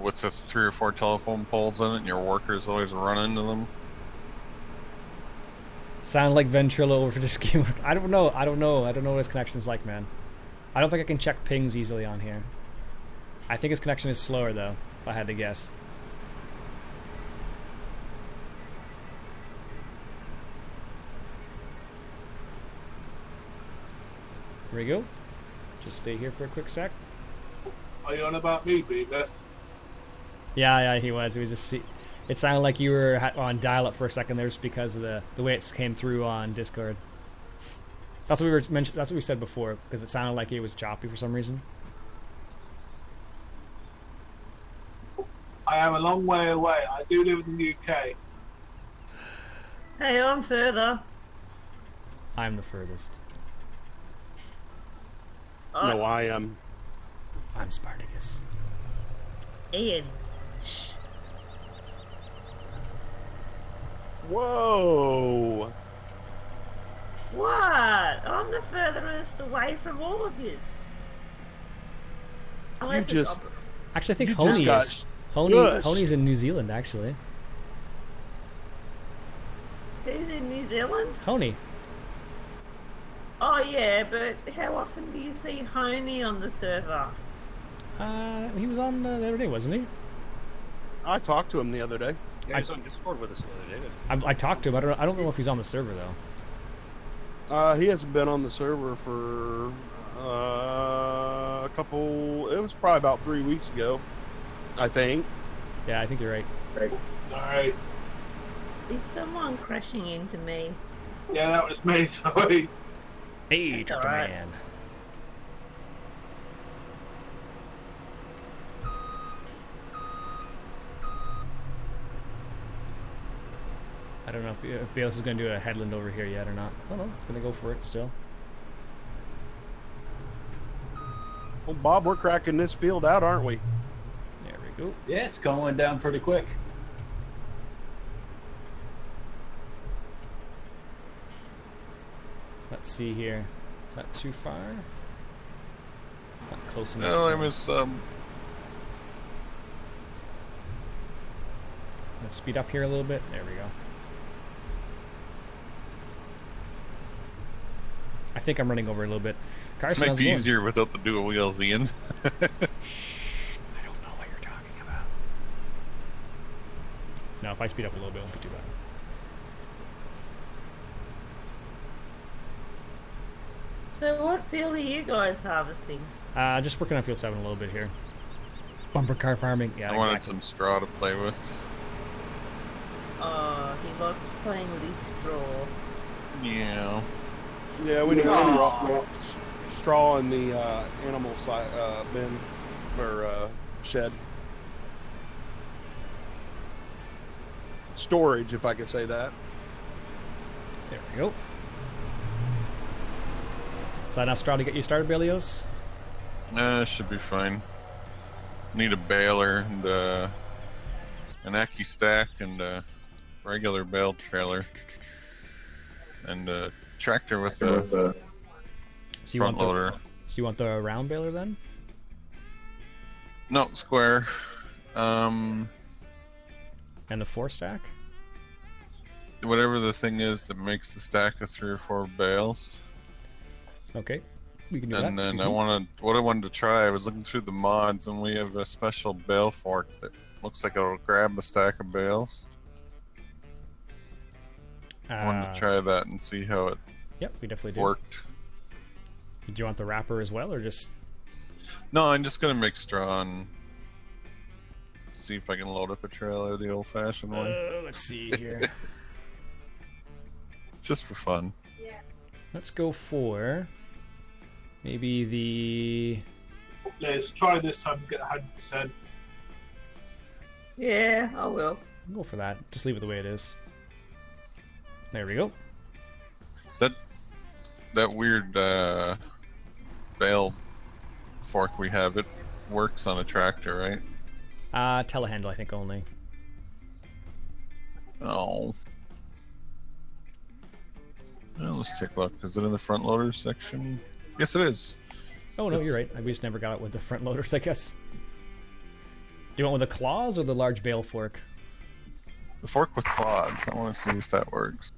with the 3 or 4 telephone poles in it, and your workers always run into them. Sound like Ventrilo over this game. I don't know. I don't know what his connection's like, man. I don't think I can check pings easily on here. I think his connection is slower, though, if I had to guess. Here we go. Just stay here for a quick sec. Are you on about me, Beavis? Yeah, he was. It was just. It sounded like you were on dial-up for a second there, just because of the way it came through on Discord. That's what we were mentioned. That's what we said before, because it sounded like it was choppy for some reason. I am a long way away. I do live in the UK. Hey, I'm further. I'm the furthest. No, I am. I'm Spartacus. Ian. Shh. Whoa! What? I'm the furthest away from all of you. Unless just- it's Actually, I think You Honey just is. got smushed. Honey's in New Zealand, actually. who's in New Zealand? Honey. Oh yeah, but how often do you see Honey on the server? He was on the other day, wasn't he? I talked to him the other day. Yeah, he was on Discord with us the other day. didn't I talked to him. I don't know if he's on the server though. He hasn't been on the server for a couple. It was probably about 3 weeks ago, I think. Yeah, I think you're right. Alright. Is someone crashing into me? Yeah, that was me, sorry. Hey, That's Trucker alright. Man. I don't know if Balis is going to do a headland over here yet or not. Oh no, it's going to go for it still. Well, Bob, we're cracking this field out, aren't we? There we go. Yeah, it's going down pretty quick. Let's see here. Is that too far? Not close enough. No, I was, Let's speed up here a little bit. There we go. I think I'm running over a little bit. Carson, might how's it be going? easier without the dual wheels, Ian. I don't know what you're talking about. No, if I speed up a little bit, it won't be too bad. So what field are you guys harvesting? Just working on field 7 a little bit here. Bumper car farming. Yeah, I wanted exactly. some straw to play with. Oh, he likes playing with his straw. Yeah. Yeah, we need straw in the animal bin or shed. Storage, if I could say that. There we go. Is that enough straw to get you started, Berlioz? Should be fine. Need a baler and an Aki stack and a regular bale trailer and a tractor with a front loader. So you want the round baler then? No, square. And the 4-stack? Whatever the thing is that makes the stack of 3 or 4 bales. Okay, we can do that. And then Excuse me. what I wanted to try, I was looking through the mods, and we have a special bale fork that looks like it'll grab a stack of bales. I wanted to try that and see how it Yep, we definitely do. worked. Did you want the wrapper as well, or just... No, I'm just gonna make straw and see if I can load up a trailer the old-fashioned one. Let's see here. Just for fun. Let's go for maybe the... Let's try this time and get 100%. Yeah, I will. Go for that. Just leave it the way it is. There we go. That weird bale fork we have, it works on a tractor, right? Telehandle, I think, only. Oh. Well, let's take a look. Is it in the front loader section? Yes, it is. Oh, no, you're right. I just never got it with the front loaders, I guess. Do you want with the claws or the large bale fork? The fork with claws. I want to see if that works.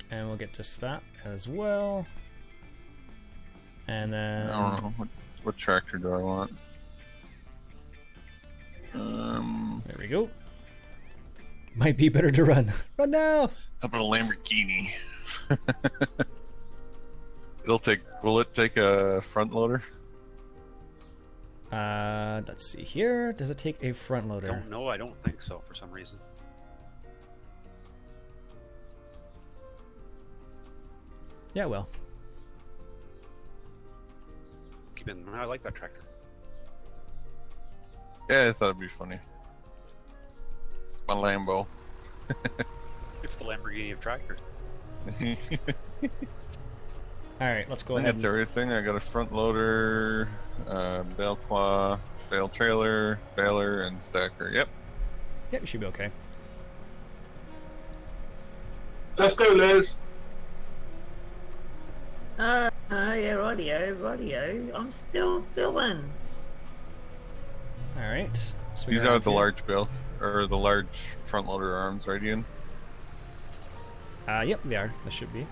And we'll get just that as well. And then... I don't know. What tractor do I want? There we go. Might be better to run. Run now! How about a Lamborghini? Will it take a front loader? Let's see here. Does it take a front loader? No, I don't think so for some reason. Yeah, well. Keep in mind, I like that tractor. Yeah, I thought it'd be funny. It's my Lambo. It's the Lamborghini of tractors. Alright, let's go I think ahead. that's everything. I got a front loader, bale claw, bale trailer, baler, and stacker. Yep. Yep, you should be okay. Let's go, Liz. Yeah, rightio. I'm still filling. Alright. These are the large bale, or the large front loader arms, right, Ian? Yep, they are. They should be. I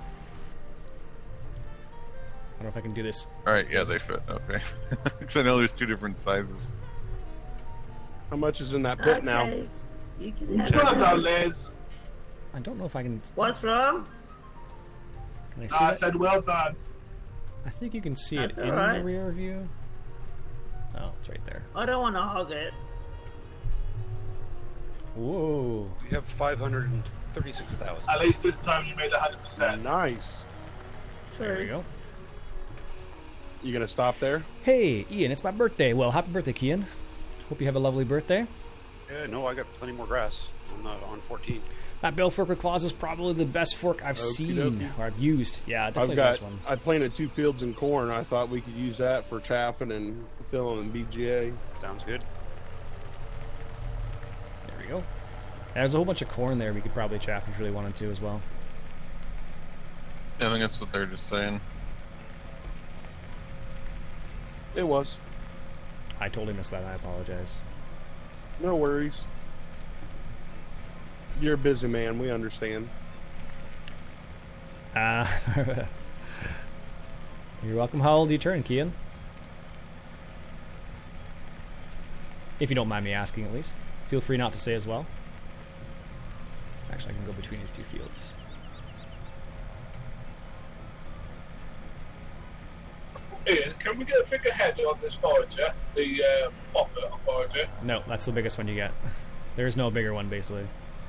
don't know if I can do this. Alright, yeah, they fit. Okay. Because I know there's 2 different sizes. How much is in that pit now? Okay, you can have Well it. done, Liz. I don't know if I can... What's wrong? Can I see I it? said well done. I think you can see it That's in alright. the rear view. Oh, it's right there. I don't want to hog it. Whoa. We have 536,000. At least this time you made 100%. Nice. There we go. You gonna stop there? Hey, Ian, it's my birthday. Well, happy birthday, Kian. Hope you have a lovely birthday. Yeah, no, I got plenty more grass on 14. That bale fork with claws is probably the best fork I've Okie seen dokie. or I've used. Yeah, definitely I've got. this one. I planted 2 fields in corn. I thought we could use that for chaffing and filling in BGA. Sounds good. There we go. And there's a whole bunch of corn there we could probably chaff if we really wanted to as well. I think that's what they're just saying. It was. I totally missed that. I apologize. No worries. You're a busy man. We understand. You're welcome. How old do you turn, Kian? If you don't mind me asking, at least. Feel free not to say as well. Actually, I can go between these 2 fields. Ian, can we get a bigger head on this forager? The popper forager? No, that's the biggest one you get. There's no bigger one, basically.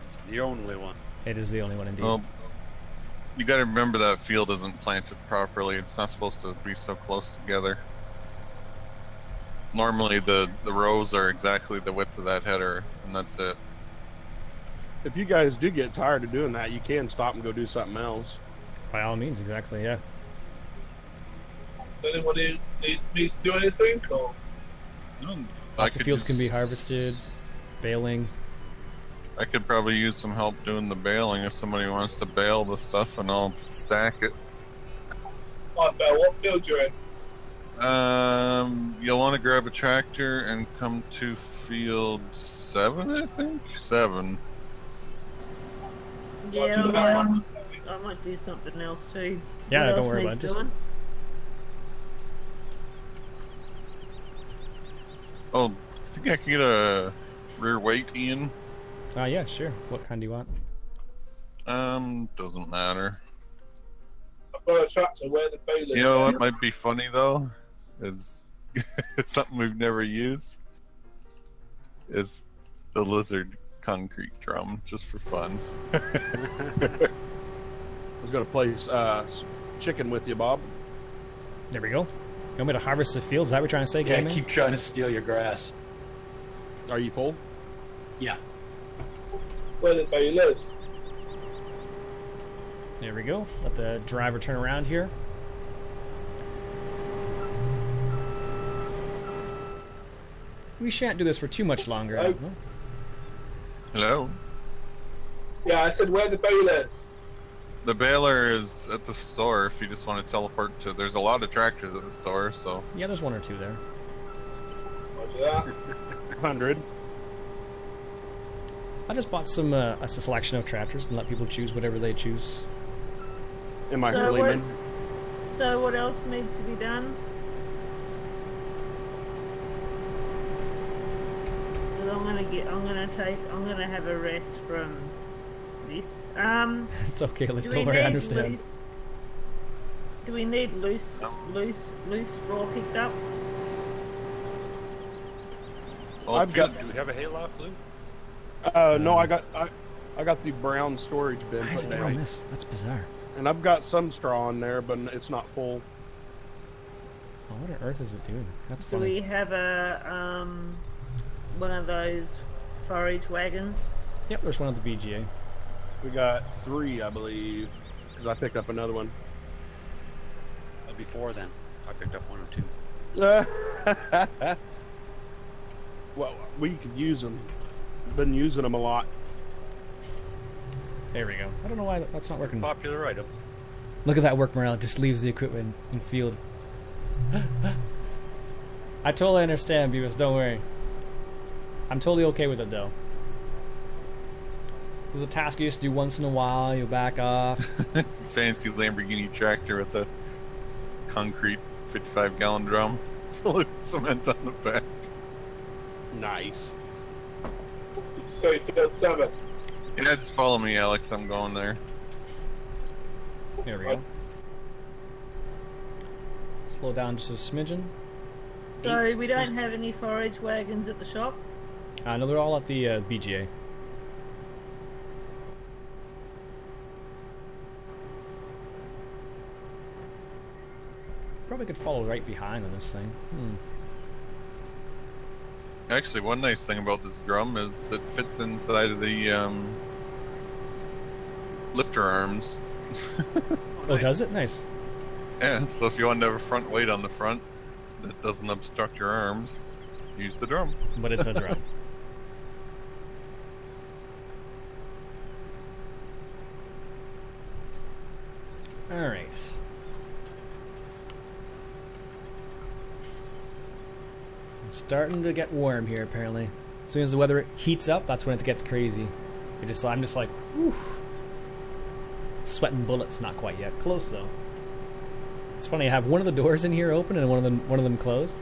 It's the only one. It is the only one, indeed. Well, you got to remember that field isn't planted properly. It's not supposed to be so close together. Normally, the rows are exactly the width of that header, and that's it. If you guys do get tired of doing that, you can stop and go do something else. By all means, exactly, yeah. Does anyone need me to do anything? Or? Lots of fields can be harvested, baling. I could probably use some help doing the baling if somebody wants to bale the stuff, and I'll stack it. Right, Bell, what field you're in? You'll want to grab a tractor and come to field 7, I think? 7. Yeah, I might do something else too. Yeah, What don't else worry needs about it. Just doing? Oh, I think I can get a rear weight, Ian. yeah, sure. What kind do you want? Doesn't matter. I've got a tractor where the baler. You know what might be funny though? Is it's something we've never used. Is the lizard concrete drum, just for fun. I was going to play chicken with you, Bob. There we go. You want me to harvest the fields? Is that what you're trying to say, Yeah, Gaming? keep trying to steal your grass. Are you full? Yeah. Where the balers. There we go. Let the driver turn around here. We shan't do this for too much longer. I don't know. Hello? Yeah, I said where the balers. The baler is at the store if you just want to teleport to. There's a lot of tractors at the store, so. Yeah, there's one or two there. Roger that. 100. I just bought some a selection of tractors and let people choose whatever they choose. Am I So Hurley what- man? So what else needs to be done? 'Cause I'm gonna have a rest from this. It's okay, Liz. Do Don't we worry, I need understand. loose? Do we need loose straw picked up? Well, I've if you- got. Do we have a hayloft, Lou? No, I got the brown storage bin Why is put it doing down, this? That's bizarre. and I've got some straw in there, but it's not full. Oh, what on earth is it doing? That's Do funny. we have a one of those forage wagons? Yep, there's one at the BGA. We got 3, I believe, because I picked up another one. Before then, I picked up 1 or 2. Well, we could use them. Been using them a lot. There we go. I don't know why that's not working. Popular item. Look at that work morale. It just leaves the equipment in field. I totally understand, Beavis. Don't worry. I'm totally okay with it, though. This is a task you just do once in a while. You back off. fancy Lamborghini tractor with a concrete 55-gallon drum full of cement on the back. Nice. Did you say field 7? Yeah, just follow me, Alex. I'm going there. There we go. Slow down just a smidgen. So Eight, we seems- don't have any forage wagons at the shop. No, they're all at the BGA. Probably could follow right behind on this thing. Actually, one nice thing about this drum is it fits inside of the lifter arms. Oh, does it? Nice. Yeah, so if you want to have a front weight on the front that doesn't obstruct your arms, use the drum. But it's a drum. Alright. It's starting to get warm here, apparently. As soon as the weather heats up, that's when it gets crazy. I'm just like, whew. Sweating bullets, not quite yet. Close, though. It's funny, I have one of the doors in here open and one of them closed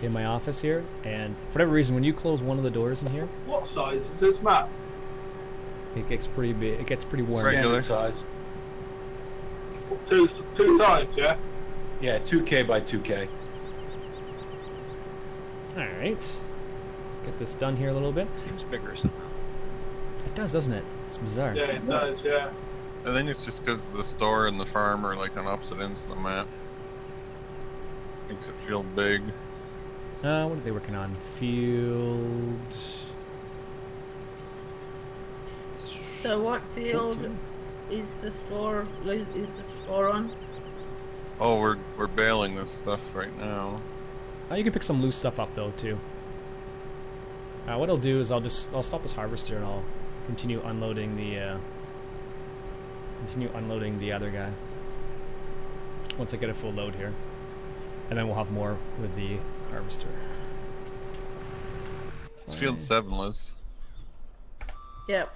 in my office here, and for whatever reason, when you close one of the doors in here, What size is this map? it gets pretty big. It gets pretty warm. Right. Regular. Standard size. Two times, yeah? Yeah, 2K by 2K. Alright. Get this done here a little bit. Seems bigger somehow. It does, doesn't it? It's bizarre. Yeah, it does, yeah. I think it's just because the store and the farm are like on opposite ends of the map. Makes it feel big. What are they working on? Field. So what field is the store on? Oh, we're baling this stuff right now. You can pick some loose stuff up though too. What I'll do is I'll stop this harvester and I'll continue unloading the other guy once I get a full load here, and then we'll have more with the harvester. It's field 7, Liz. Yep.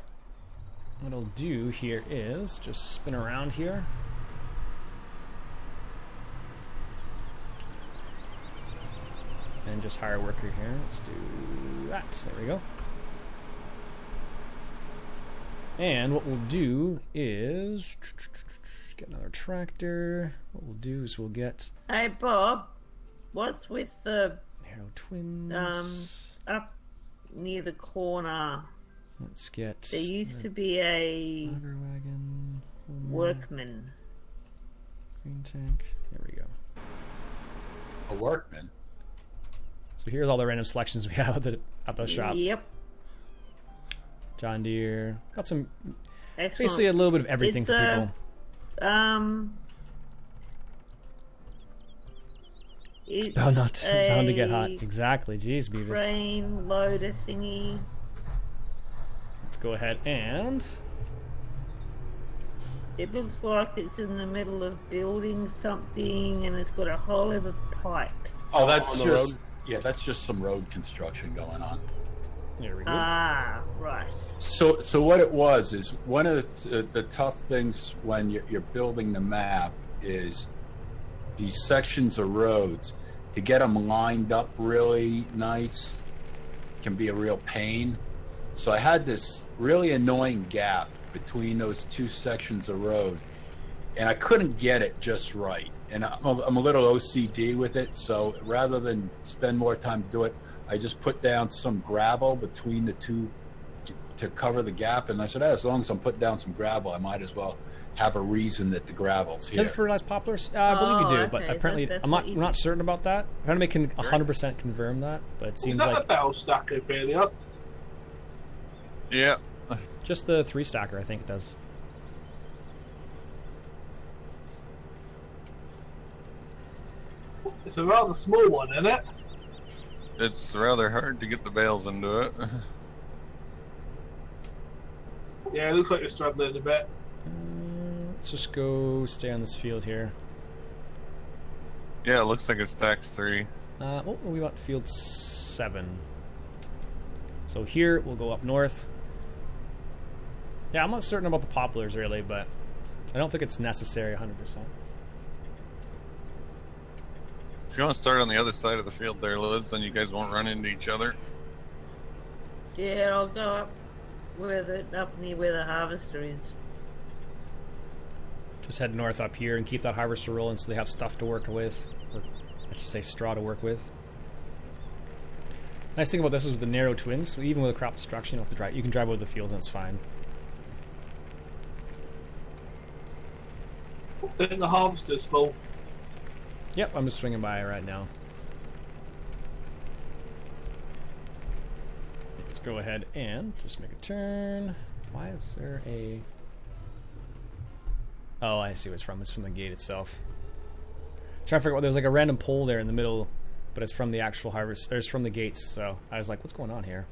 What I'll do here is just spin around here. And just hire a worker here. Let's do that. There we go. And what we'll do is get another tractor. What we'll do is we'll get Hey Bob, what's with the Narrow Twins. up near the corner? Let's get There used to be a auger wagon. workman. Green tank. There we go. A workman. So here's all the random selections we have at the shop. Yep. John Deere. Got some, Excellent. basically a little bit of everything It's, for people. It's Bound to get hot. a Exactly. Jeez, Beavis. Crane loader thingy. Let's go ahead and It looks like it's in the middle of building something, and it's got a whole lot of pipes. Oh, that's On the just road? yeah, that's just some road construction going on. there we go. Ah, right. So what it was is one of the tough things when you're building the map is these sections of roads, to get them lined up really nice can be a real pain. So I had this really annoying gap between those two sections of road, and I couldn't get it just right. And I'm a little OCD with it, so rather than spend more time to do it, I just put down some gravel between the two to cover the gap. And I said, as long as I'm putting down some gravel, I might as well have a reason that the gravel's Do you here. have fertilized poplars? I believe you do, Oh, but okay, apparently that's I'm what you not do. certain about that. Ergonomic can 100% confirm that, but it Is seems that like a bell stacker, Belios? Yeah. just the 3-stacker. I think it does. It's a rather small one, isn't it? It's rather hard to get the bales into it. Yeah, it looks like you're struggling a bit. Let's just go stay on this field here. Yeah, it looks like it's tax 3. What were we about? Field 7. So here we'll go up north. Yeah, I'm not certain about the poplars really, but I don't think it's necessary 100%. If you want to start on the other side of the field there, Liz, then you guys won't run into each other. Yeah, I'll go up near where the harvester is. Just head north up here and keep that harvester rolling so they have stuff to work with. Or I should say straw to work with. Nice thing about this is with the narrow twins, so even with a crop destruction, you don't have to drive. You can drive over the field and it's fine. I think the harvester's full. Yep, I'm just swinging by right now. Let's go ahead and just make a turn. Why is there a... Oh, I see what it's from. It's from the gate itself. Trying to figure out, there was like a random pole there in the middle, but it's from the actual harvest, or it's from the gates, so I was like, what's going on here?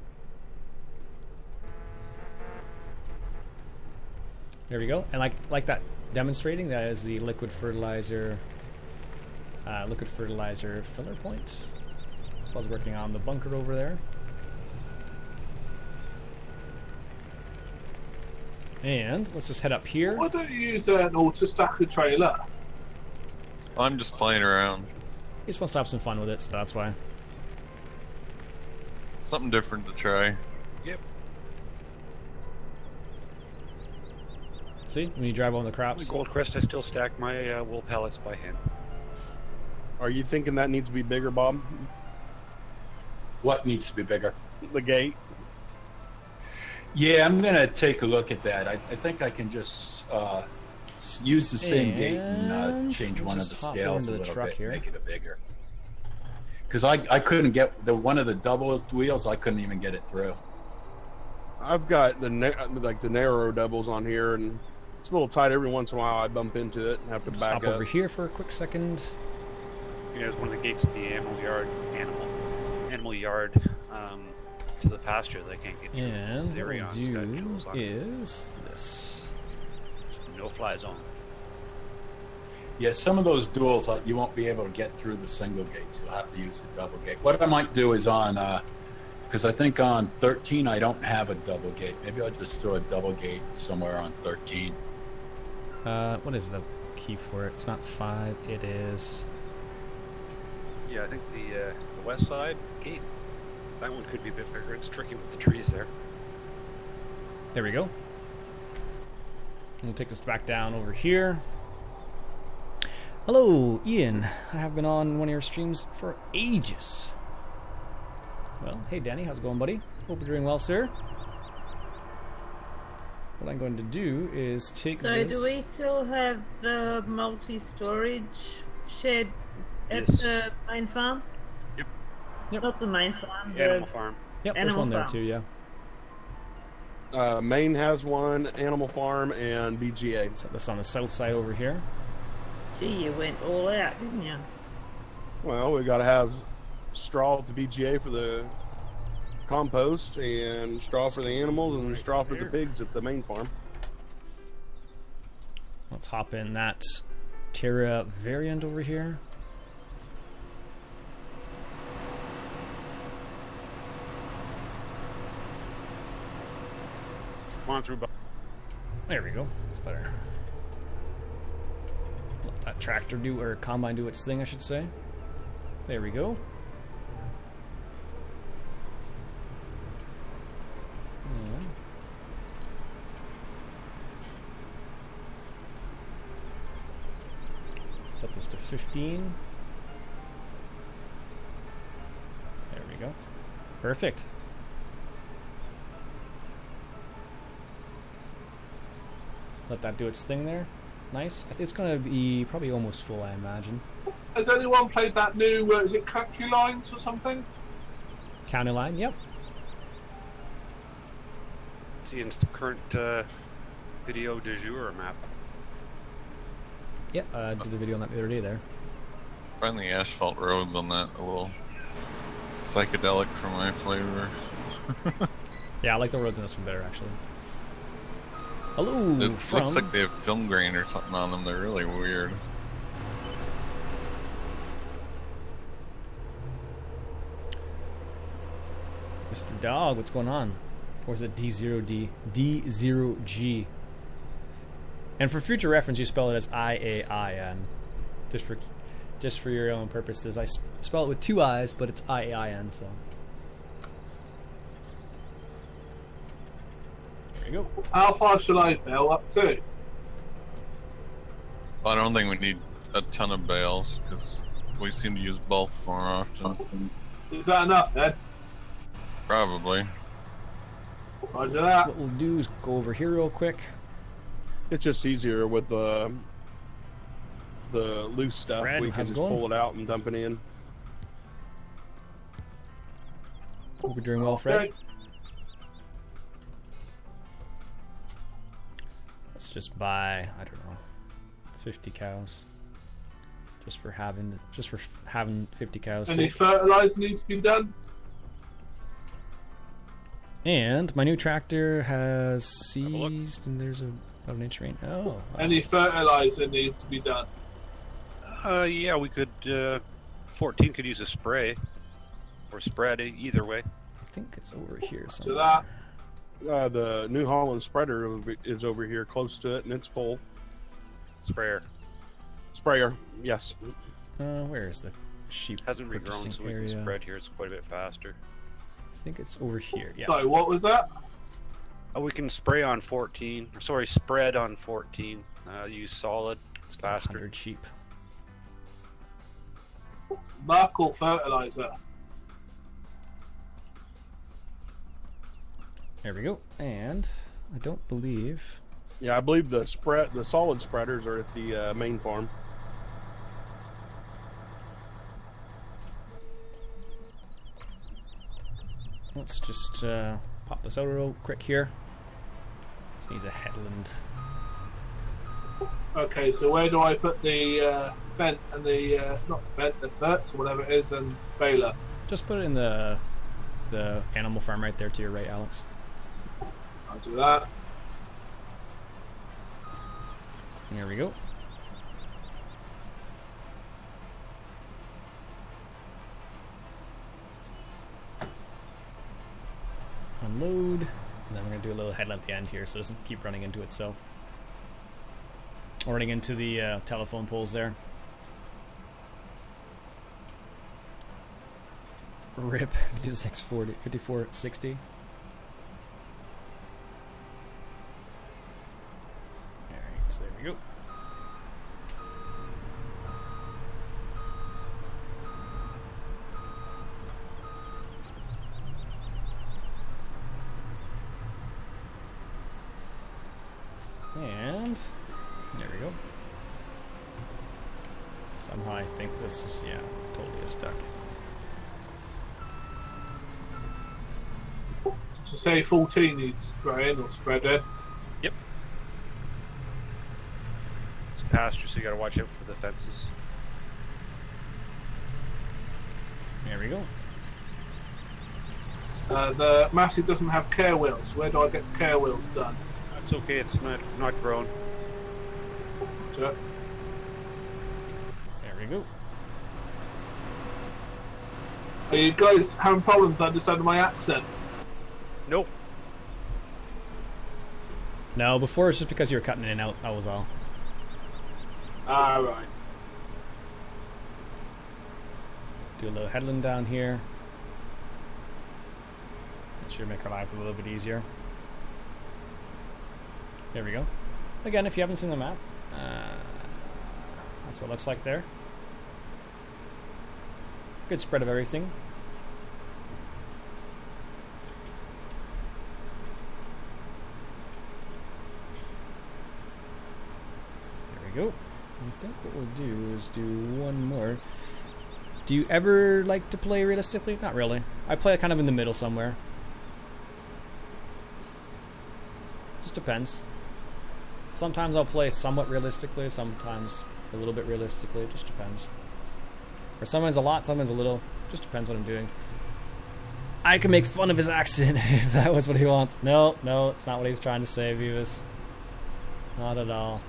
There we go. And like that demonstrating, that is the liquid fertilizer filler point. This bud's working on the bunker over there. And let's just head up here. Why don't you use an auto-stacker trailer? I'm just playing around. He just wants to have some fun with it, so that's why. Something different to try. Yep. See, when you drive on the The crops. Goldcrest, I still stack my wool pallets by hand. Are you thinking that needs to be bigger, Bob? What needs to be bigger? The gate? Yeah, I'm gonna take a look at that. I think I can just use the same gate and And change we'll one of just the hop scales a over to the little truck bit, here. make it a bigger. Because I couldn't get one of the double wheels. I couldn't even get it through. I've got the narrow doubles on here, and it's a little tight. Every once in a while, I bump into it and have to Just back hop up. over here for a quick second. You know, it's one of the gates at the animal yard to the pasture they can't get through. And what Zerion's we'll got do jewels on it. is this. No fly zone. Yeah, some of those duals you won't be able to get through the single gates. You'll have to use the double gate. What I might do is on, because I think on 13 I don't have a double gate. Maybe I'll just throw a double gate somewhere on 13. What is the key for it? It's not 5. It is. Yeah, I think the west side gate. That one could be a bit bigger. It's tricky with the trees there. There we go. And we'll take this back down over here. Hello, Ian. I have been on one of your streams for ages. Well, hey Danny, how's it going, buddy? Hope you're doing well, sir. What I'm going to do is take So this. do we still have the multi-storage shed at Yes. the main farm? Yep. Not the main farm. Animal farm. Yep, there's Animal one there Farm. too, yeah. Maine has one, Animal Farm, and BGA. Set this on the south side over here. Gee, you went all out, didn't you? Well, we got to have straw at the BGA for the compost, and straw for the animals, and straw for the pigs at the main farm. Let's hop in that Terra variant over here. Come on through. There we go. That's better. Let that tractor do, or combine do its thing, I should say. There we go. Yeah. Set this to 15. There we go. Perfect. Let that do its thing there. Nice. I think it's going to be probably almost full, I imagine. Has anyone played that new, is it Country Lines or something? County line, yep. It's Ian's current video du jour map. Yep, I did a video on that the other day there. Find the asphalt roads on that a little psychedelic for my flavor. Yeah, I like the roads in this one better, actually. Hello, It from... looks like they have film grain or something on them. They're really weird. Mr. Dog, what's going on? Or is it D0D? D0G. And for future reference, you spell it as I-A-I-N. Just for your own purposes. I spell it with 2 I's, but it's I-A-I-N, so... There you go. How far shall I bail up to? I don't think we need a ton of bales because we seem to use bulk more often. Is that enough then? Probably. Roger that. What we'll do is go over here real quick. It's just easier with the loose stuff. Fred, We can how's it just going? pull it out and dump it in. Hope you're doing well, Fred. Okay. Let's just buy, I don't know, 50 cows. Just for having 50 cows. Any fertilizer needs to be done? And my new tractor has seized, and there's about an inch rain. Oh, wow. Any fertilizer needs to be done? Yeah, we could. 14 could use a spray or spread either way. I think it's over here To somewhere. that. The New Holland spreader is over here close to it, and it's full. Sprayer Sprayer, yes. Where is the sheep hasn't regrown, purchasing so we area? can spread here. It's quite a bit faster. I think it's over here. Yeah. Sorry, what was that? Oh, we can spray on 14. Sorry, spread on 14. Use solid. It's faster. 100 sheep. Muck or fertilizer? There we go. And I don't believe. Yeah, I believe the solid spreaders are at the main farm. Let's just pop this out real quick here. This needs a headland. Okay, so where do I put the fent and the not the fent, the ferts or whatever it is, and baler? Just put it in the animal farm right there to your right, Alex. I'll do that. There we go. Unload, and then we're going to do a little headland at the end here so it doesn't keep running into itself. Or running into the telephone poles there. RIP 5640, 5460. Alright, so there we go. And there we go. Somehow I think this is, yeah, totally stuck. So say 14 needs spraying or spread in. Yep. It's pasture, so you gotta watch out for the fences. There we go. The Massey doesn't have care wheels. Where do I get the care wheels done? It's okay, it's not grown. Sure. There we go. Are you guys having problems understanding my accent? Nope. No, before it's just because you were cutting in and out, that was all. Ah, right. Do a little headland down here. That should make our lives a little bit easier. There we go. Again, if you haven't seen the map, that's what it looks like there. Good spread of everything. There we go. I think what we'll do is do one more. Do you ever like to play realistically? Not really. I play kind of in the middle somewhere. Just depends. Sometimes I'll play somewhat realistically, sometimes a little bit realistically. It just depends. Or sometimes a lot, sometimes a little. Just depends what I'm doing. I can make fun of his accent if that was what he wants. No, it's not what he's trying to say, Vivas. Not at all.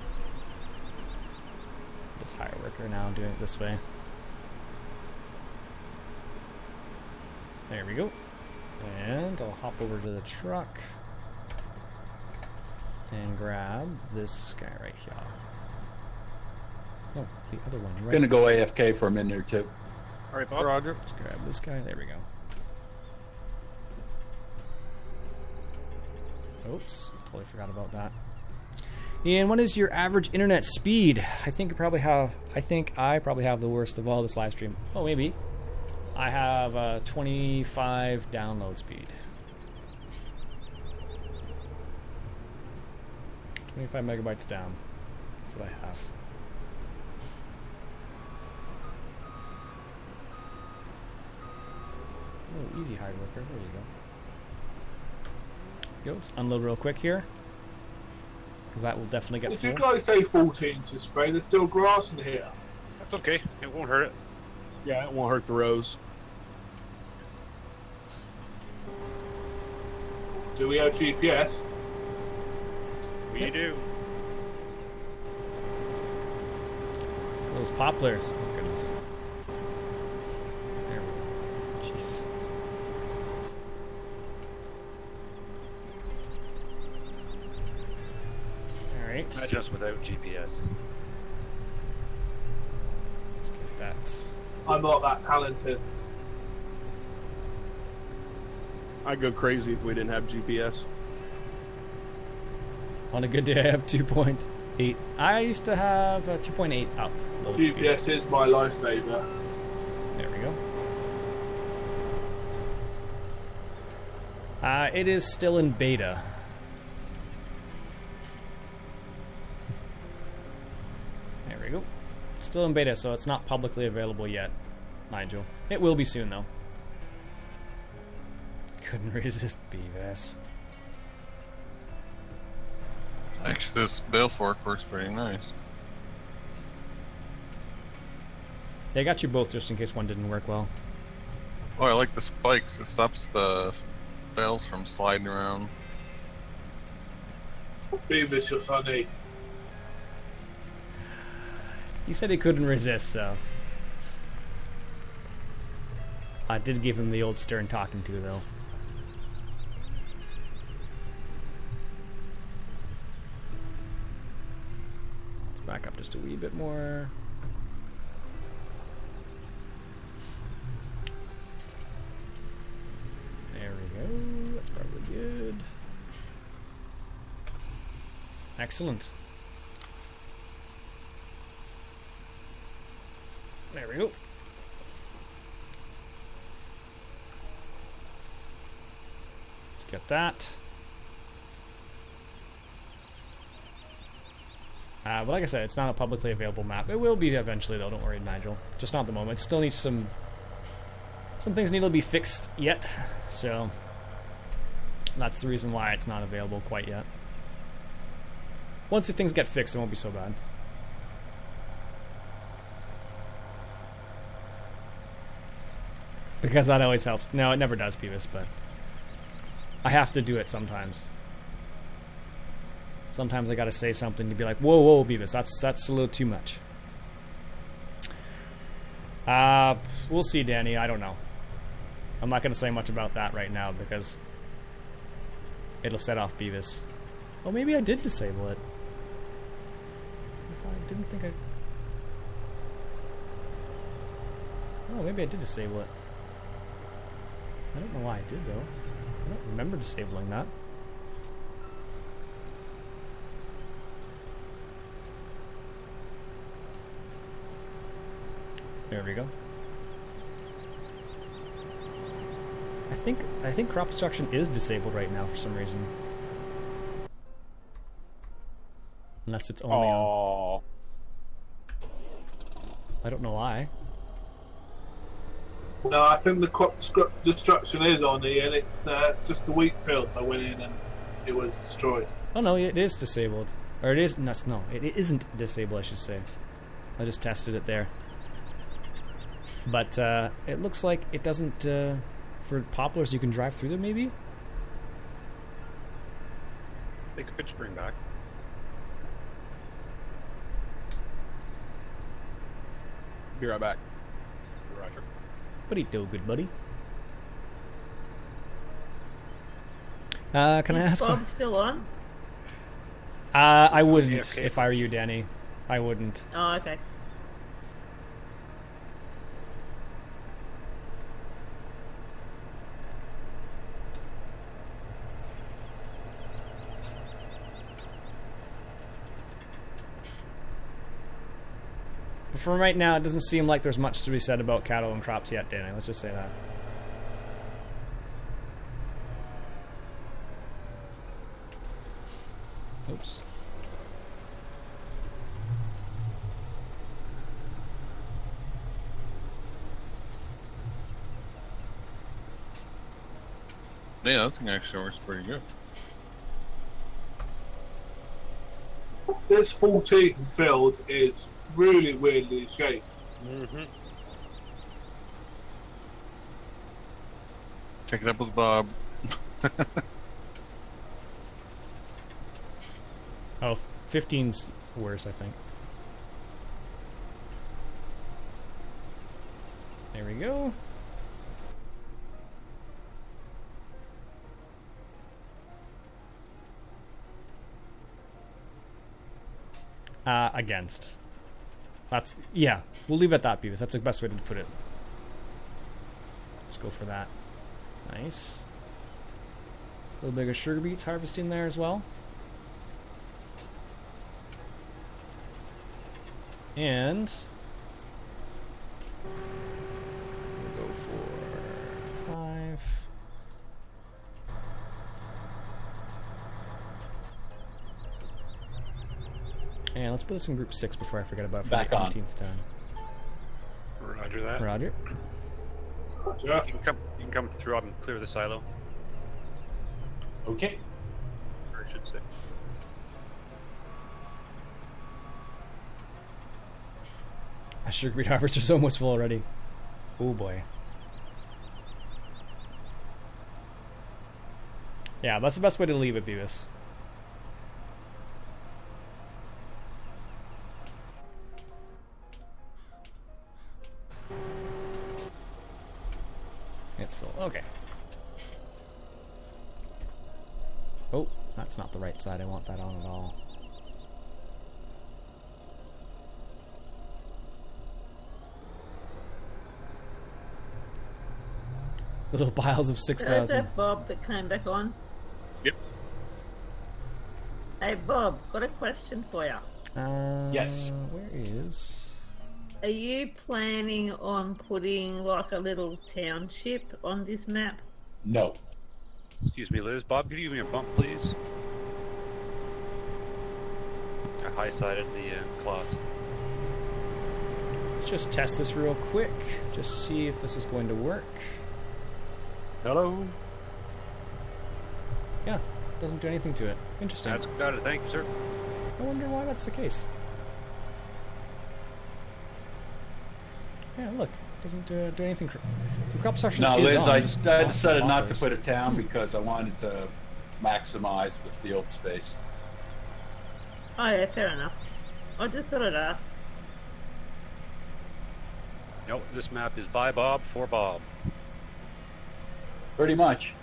Just hire a worker now, doing it this way. There we go. And I'll hop over to the truck and grab this guy right here. Oh, the other one. Right. Gonna go AFK for a minute or two. All right, Bob. Roger. Let's grab this guy. There we go. Oops, totally forgot about that. Ian, what is your average internet speed? I think I probably have the worst of all this live stream. Oh, maybe. I have 25 download speed. 25 megabytes down. That's what I have. Oh, easy hide worker. There you go. Let's unload real quick here, because that will definitely get If full. you guys say 14 to spray, there's still grass in here. That's okay. It won't hurt it. Yeah, it won't hurt the rows. Do we have GPS? We do. Those poplars. Oh, goodness. There we go. Jeez. Alright. Not just without GPS. Let's get that. I'm not that talented. I'd go crazy if we didn't have GPS. On a good day, I have 2.8. I used to have 2.8 up. Load speed. GPS is my lifesaver. There we go. It is still in beta. There we go. It's still in beta, so it's not publicly available yet, Nigel. It will be soon, though. Couldn't resist Beavis. Actually, this bale fork works pretty nice. Yeah, I got you both just in case one didn't work well. Oh, I like the spikes. It stops the bales from sliding around. Beavis, you're funny. He said he couldn't resist, so... I did give him the old stern talking to, though. Let's back up just a wee bit more. There we go. That's probably good. Excellent. There we go. Let's get that. But like I said, it's not a publicly available map. It will be eventually, though. Don't worry, Nigel. Just not at the moment. It still needs some things need to be fixed yet. So that's the reason why it's not available quite yet. Once the things get fixed, it won't be so bad. Because that always helps. No, it never does, Beavis, but I have to do it sometimes. Sometimes I gotta say something to be like, whoa, whoa, Beavis, that's a little too much. We'll see, Danny. I don't know. I'm not gonna say much about that right now because it'll set off Beavis. Oh, maybe I did disable it. I didn't think I... Oh, maybe I did disable it. I don't know why I did, though. I don't remember disabling that. There we go. I think crop destruction is disabled right now for some reason. Unless it's only on. I don't know why. No, I think the crop destruction is on here, and it's just the wheat fields. I went in and it was destroyed. Oh no, it is disabled. Or it is, no, it isn't disabled, I should say. I just tested it there. But it looks like it doesn't, for Poplars you can drive through them maybe? They could spring back. Be right back. Roger. What do you do, good buddy? Can I ask? Bob still on? I wouldn't AFK if I were you, Danny. I wouldn't. Oh, okay. But for right now, it doesn't seem like there's much to be said about cattle and crops yet, Danny. Let's just say that. Oops. Yeah, that thing actually works pretty good. This 14 field is really weirdly shaped. Mm-hmm. Check it up with Bob. Oh, 15's worse, I think. There we go. Against. That's, yeah, we'll leave it at that, Beavis. That's the best way to put it. Let's go for that. Nice. A little bit of sugar beets harvesting there as well. And And let's put this in group 6 before I forget about it for Back the on. 18th time. Roger that. Roger. Yeah. You can come through and clear the silo, Okay. or I should say. My sugar beet harvester's almost full already. Oh boy. Yeah, that's the best way to leave it, Beavis. It's full. Okay. Oh, that's not the right side. I want that on at all. Little piles of So is 6,000. that Bob that came back on? Yep. Hey Bob, got a question for you. Yes. Where is... Are you planning on putting like a little township on this map? No. Excuse me, Liz. Bob, could you give me a bump, please? I high-sided the class. Let's just test this real quick. Just see if this is going to work. Hello. Yeah, doesn't do anything to it. Interesting. That's got it. Thank you, sir. I wonder why that's the case. Yeah, look, doesn't do anything. The crop section No, is Liz, on, I just decided not to offers. put it down because I wanted to maximize the field space. Oh yeah, fair enough. I just thought I'd ask. Nope, this map is by Bob for Bob. Pretty much.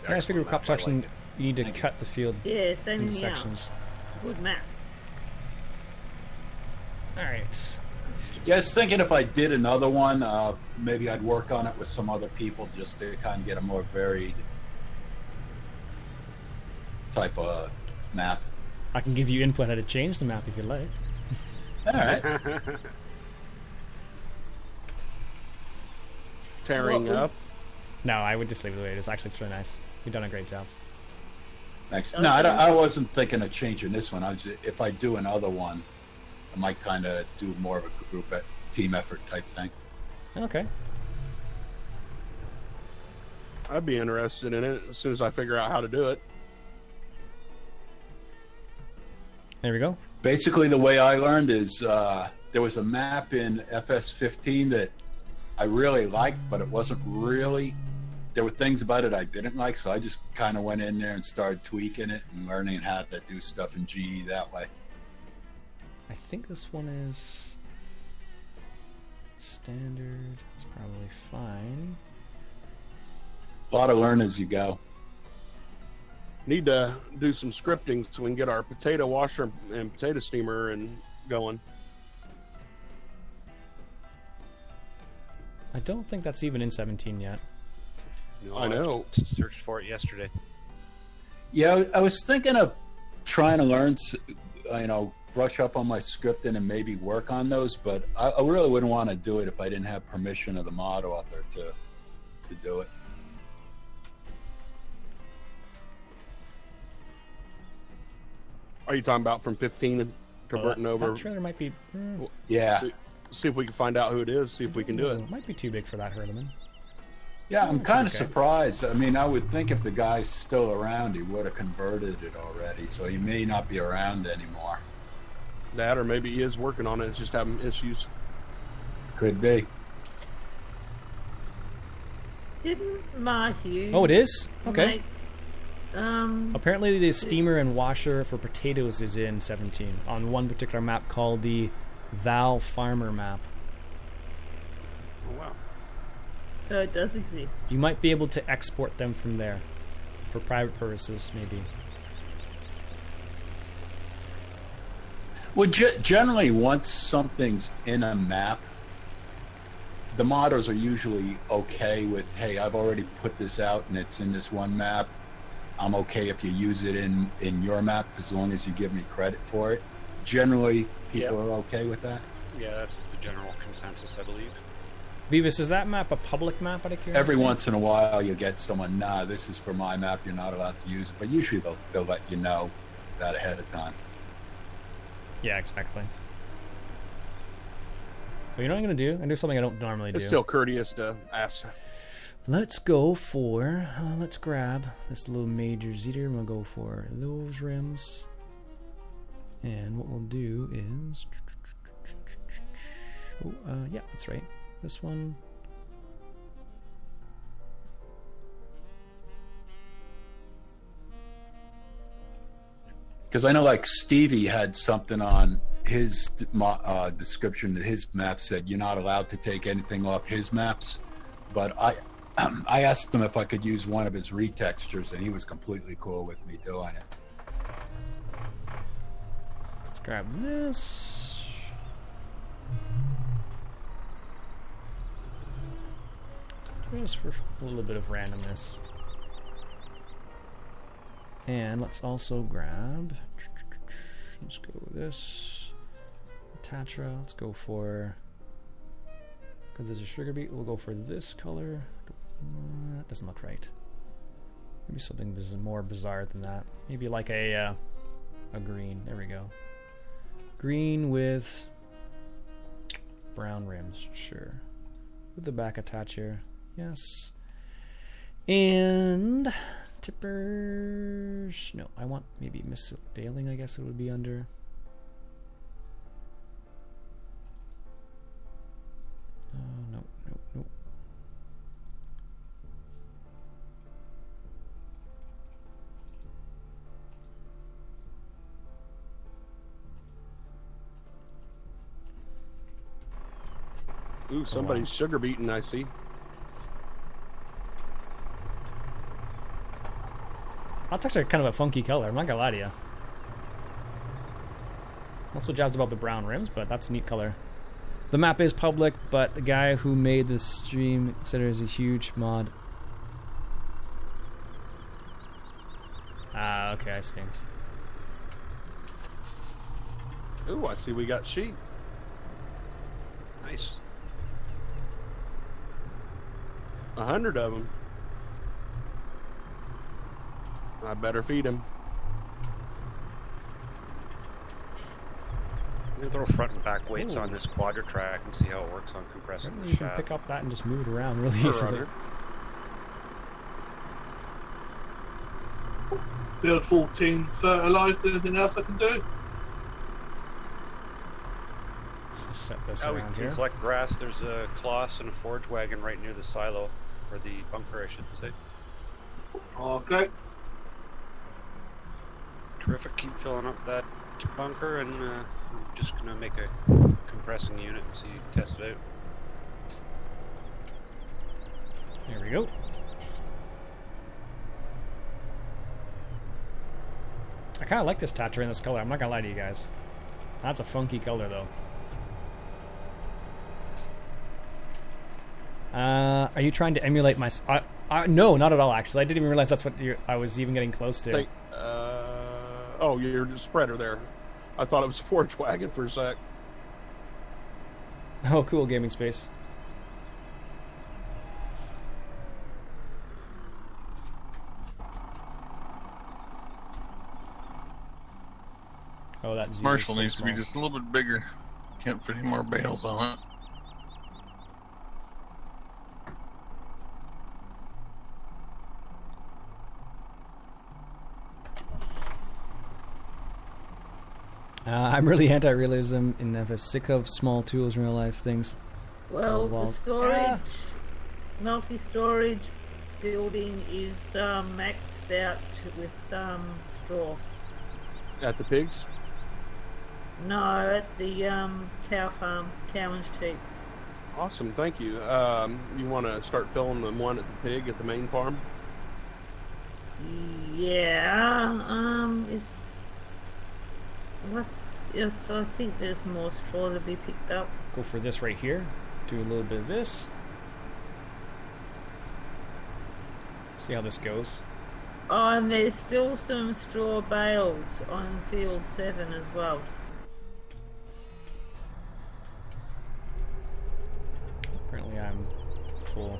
Yeah, I figured with crop Excellent map, I section liked it. you need to Thank you. cut the field Yeah, same into here. sections. Good map. Alright. Let's just... Yeah, I was thinking if I did another one, maybe I'd work on it with some other people just to kind of get a more varied type of map. I can give you input how to change the map if you like. All right. Tearing Well, up. No, I would just leave it the way it is. Actually, it's really nice. You've done a great job. Thanks. No, I wasn't thinking of changing this one. I was, if I do another one, I might kind of do more of a group team effort type thing. Okay. I'd be interested in it as soon as I figure out how to do it. There we go. Basically, the way I learned is there was a map in FS15 that I really liked, but it wasn't really. There were things about it I didn't like, so I just kind of went in there and started tweaking it and learning how to do stuff in GE that way. I think this one is standard. It's probably fine. A lot of learn as you go. Need to do some scripting so we can get our potato washer and potato steamer and going. I don't think that's even in 17 yet. No, I know. Searched for it yesterday. Yeah, I was thinking of trying to learn, brush up on my scripting and maybe work on those, but I really wouldn't want to do it if I didn't have permission of the mod author to do it. Are you talking about from 15 and converting over? That trailer might be. Yeah. See if we can find out who it is. See if we can do it. Might be too big for that Herdeman. Yeah, I'm kind of Okay. surprised. I mean, I would think if the guy's still around, he would have converted it already, so he may not be around anymore. That, or maybe he is working on it. It's just having issues. Could be. Didn't Ma Hughes? Oh, it is? Okay. make, Apparently, the steamer and washer for potatoes is in 17 on one particular map called the Val Farmer map. Oh, wow. so it does exist. You might be able to export them from there for private purposes, maybe. Well, generally, once something's in a map, the modders are usually okay with, hey, I've already put this out and it's in this one map. I'm okay if you use it in your map as long as you give me credit for it. Generally, people are okay with that. Yeah, that's the general consensus, I believe. Beavis, is that map a public map out of curiosity? Every once in a while, you get someone, nah, this is for my map, you're not allowed to use it. But usually they'll let you know that ahead of time. Yeah, exactly. But you know what I'm gonna do? I do something I don't normally do. It's still courteous to ask. Let's go for. Let's grab this little major zeter. I'm gonna go for those rims. And what we'll do is. Oh, yeah, that's right. This one. Because I know, like, Stevie had something on his description that his map said you're not allowed to take anything off his maps. But I asked him if I could use one of his retextures, and he was completely cool with me doing it. Let's grab this. Just for a little bit of randomness. And let's also grab. Let's go with this. Tatra. Let's go for. Because there's a sugar beet, we'll go for this color. That doesn't look right. Maybe something more bizarre than that. Maybe like a green. There we go. Green with brown rims. Sure. With the back attacher. Yes. And tippers. No, I want maybe Miss Baling, I guess it would be under. No. Ooh, somebody's sugar beating, I see. That's actually kind of a funky color, I'm not gonna lie to you. I'm not so jazzed about the brown rims, but that's a neat color. The map is public, but the guy who made this stream considers a huge mod. Ah, okay, I see. Ooh, I see we got sheep. Nice. 100 of them. I better feed him. I'm gonna throw front and back weights on this quadra track and see how it works on compressing the You can shaft. pick up that and just move it around really easily. Field 14 fertilised. Anything else I can do? Let's just set this Now we around can here. collect grass. There's a Kloss and a forage wagon right near the silo, or the bunker, I should say. Okay. Terrific. Keep filling up that bunker, and I'm just gonna make a compressing unit and see, test it out. There we go. I kind of like this Tatra in this color. I'm not gonna lie to you guys. That's a funky color, though. Are you trying to emulate my? No, not at all. Actually, I didn't even realize that's what I was even getting close to. Oh, you're just spreader there. I thought it was a forage wagon for a sec. Oh, cool gaming space. Oh, that Marshall needs to be just a little bit bigger. Can't fit any more bales on it. I'm really anti-realism and I'm sick of small tools in real life things. Well, the walls. storage, multi-storage building is maxed out with straw. At the pigs? No, at the cow farm. Cow and sheep. Awesome, thank you. You want to start filling the one at the pig at the main farm? Yeah. I think there's more straw to be picked up. Go for this right here. Do a little bit of this. See how this goes. Oh, and there's still some straw bales on field 7 as well. Apparently I'm full.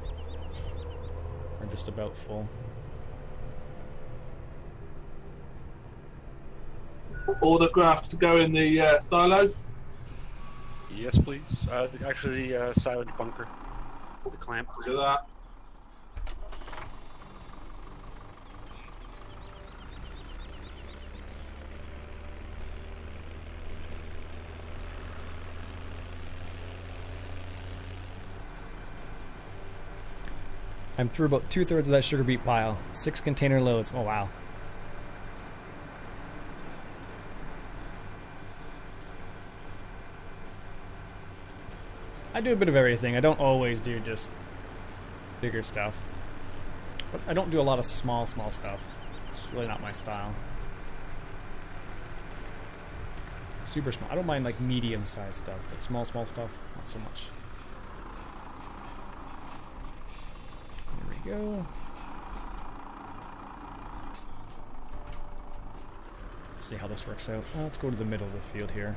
Or just about full. all the graphs to go in the silo? Yes, please. Actually, the silent bunker. The clamp. Look at that. I'm through about 2/3 of that sugar beet pile. 6 container loads. Oh, wow. I do a bit of everything. I don't always do just bigger stuff. But I don't do a lot of small stuff. It's really not my style. Super small. I don't mind like medium-sized stuff, but small stuff, not so much. There we go. Let's see how this works out. Let's go to the middle of the field here.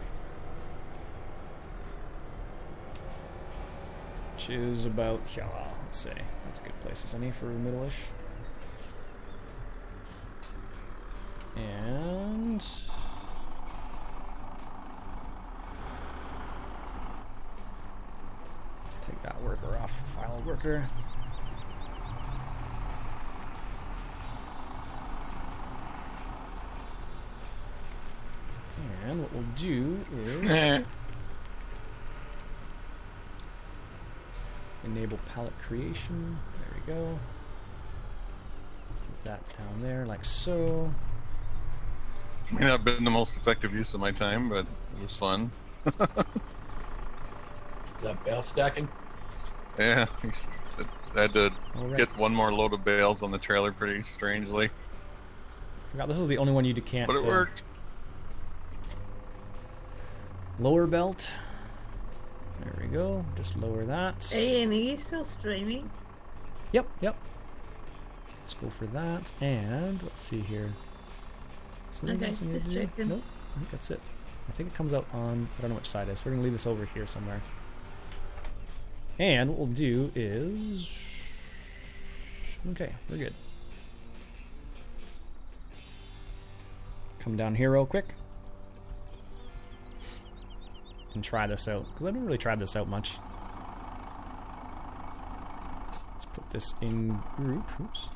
Which is about, yeah, well, let's say that's a good place, isn't it, for middle-ish? And take that worker off, file worker. And what we'll do is enable palette creation. There we go. Put that down there like so. May not have been the most effective use of my time, but it was fun. Is that bale stacking? Yeah, I had to Alright. get one more load of bales on the trailer pretty strangely, Forgot this is the only one you can't. but it worked. Lower belt. There we go. Just lower that. Ian, are you still streaming? Yep. Let's go for that. And let's see here. Something Okay, else I need just to do? checking. Nope. I think that's it. I think it comes out on, I don't know which side it is. We're going to leave this over here somewhere. And what we'll do is... Okay, we're good. Come down here real quick. And try this out, because I haven't really tried this out much. Let's put this in group. Oops.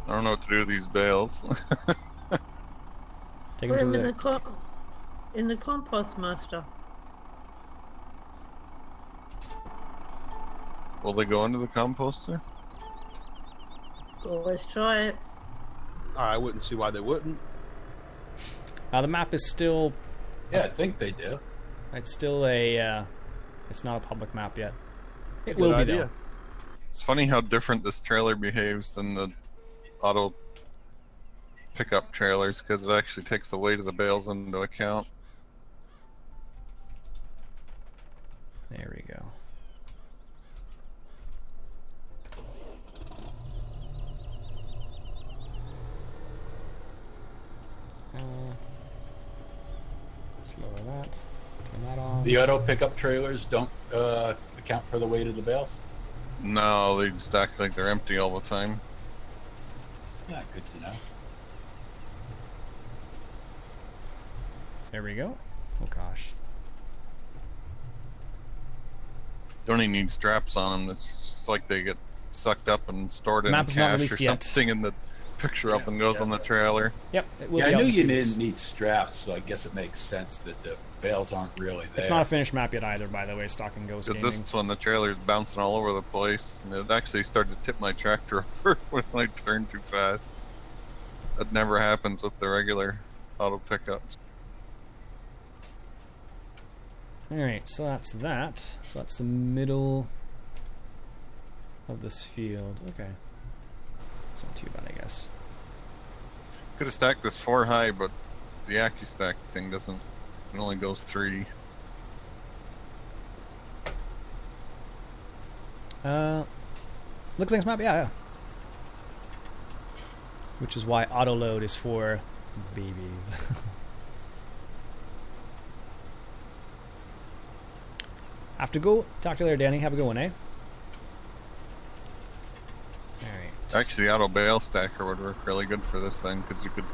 I don't know what to do with these bales. Take Put them them to the... in the compost master. Will they go into the composter? Always try it. I wouldn't see why they wouldn't. The map is still... Yeah, I think they do. It's still a... it's not a public map yet. It Good will be, idea. though. It's funny how different this trailer behaves than the auto pickup trailers, because it actually takes the weight of the bales into account. There we go. Let's lower that. Turn that on. The auto pickup trailers don't account for the weight of the bales? No, they just act like they're empty all the time. Yeah, good to know. There we go. Oh gosh. Don't even need straps on them. It's just like they get sucked up and stored in a Map's not cache or released yet. something, and the picture up and goes on the trailer. Yep. It will Yeah, be I out knew in you a few weeks. didn't need straps, so I guess it makes sense that the bales aren't really there. It's not a finished map yet either, by the way. Stock and Ghost Because Gaming. this one, the trailer's bouncing all over the place, and it actually started to tip my tractor over when I turned too fast. That never happens with the regular auto pickups. Alright, so that's that. So that's the middle of this field. Okay. It's not too bad, I guess. Could have stacked this 4 high, but the AccuStack thing doesn't. It only goes 3. Looks like it's map, yeah. Which is why auto load is for babies. Have to go. Talk to you later, Danny. Have a good one, eh? Alright. Actually, the auto bale stacker would work really good for this thing, because you could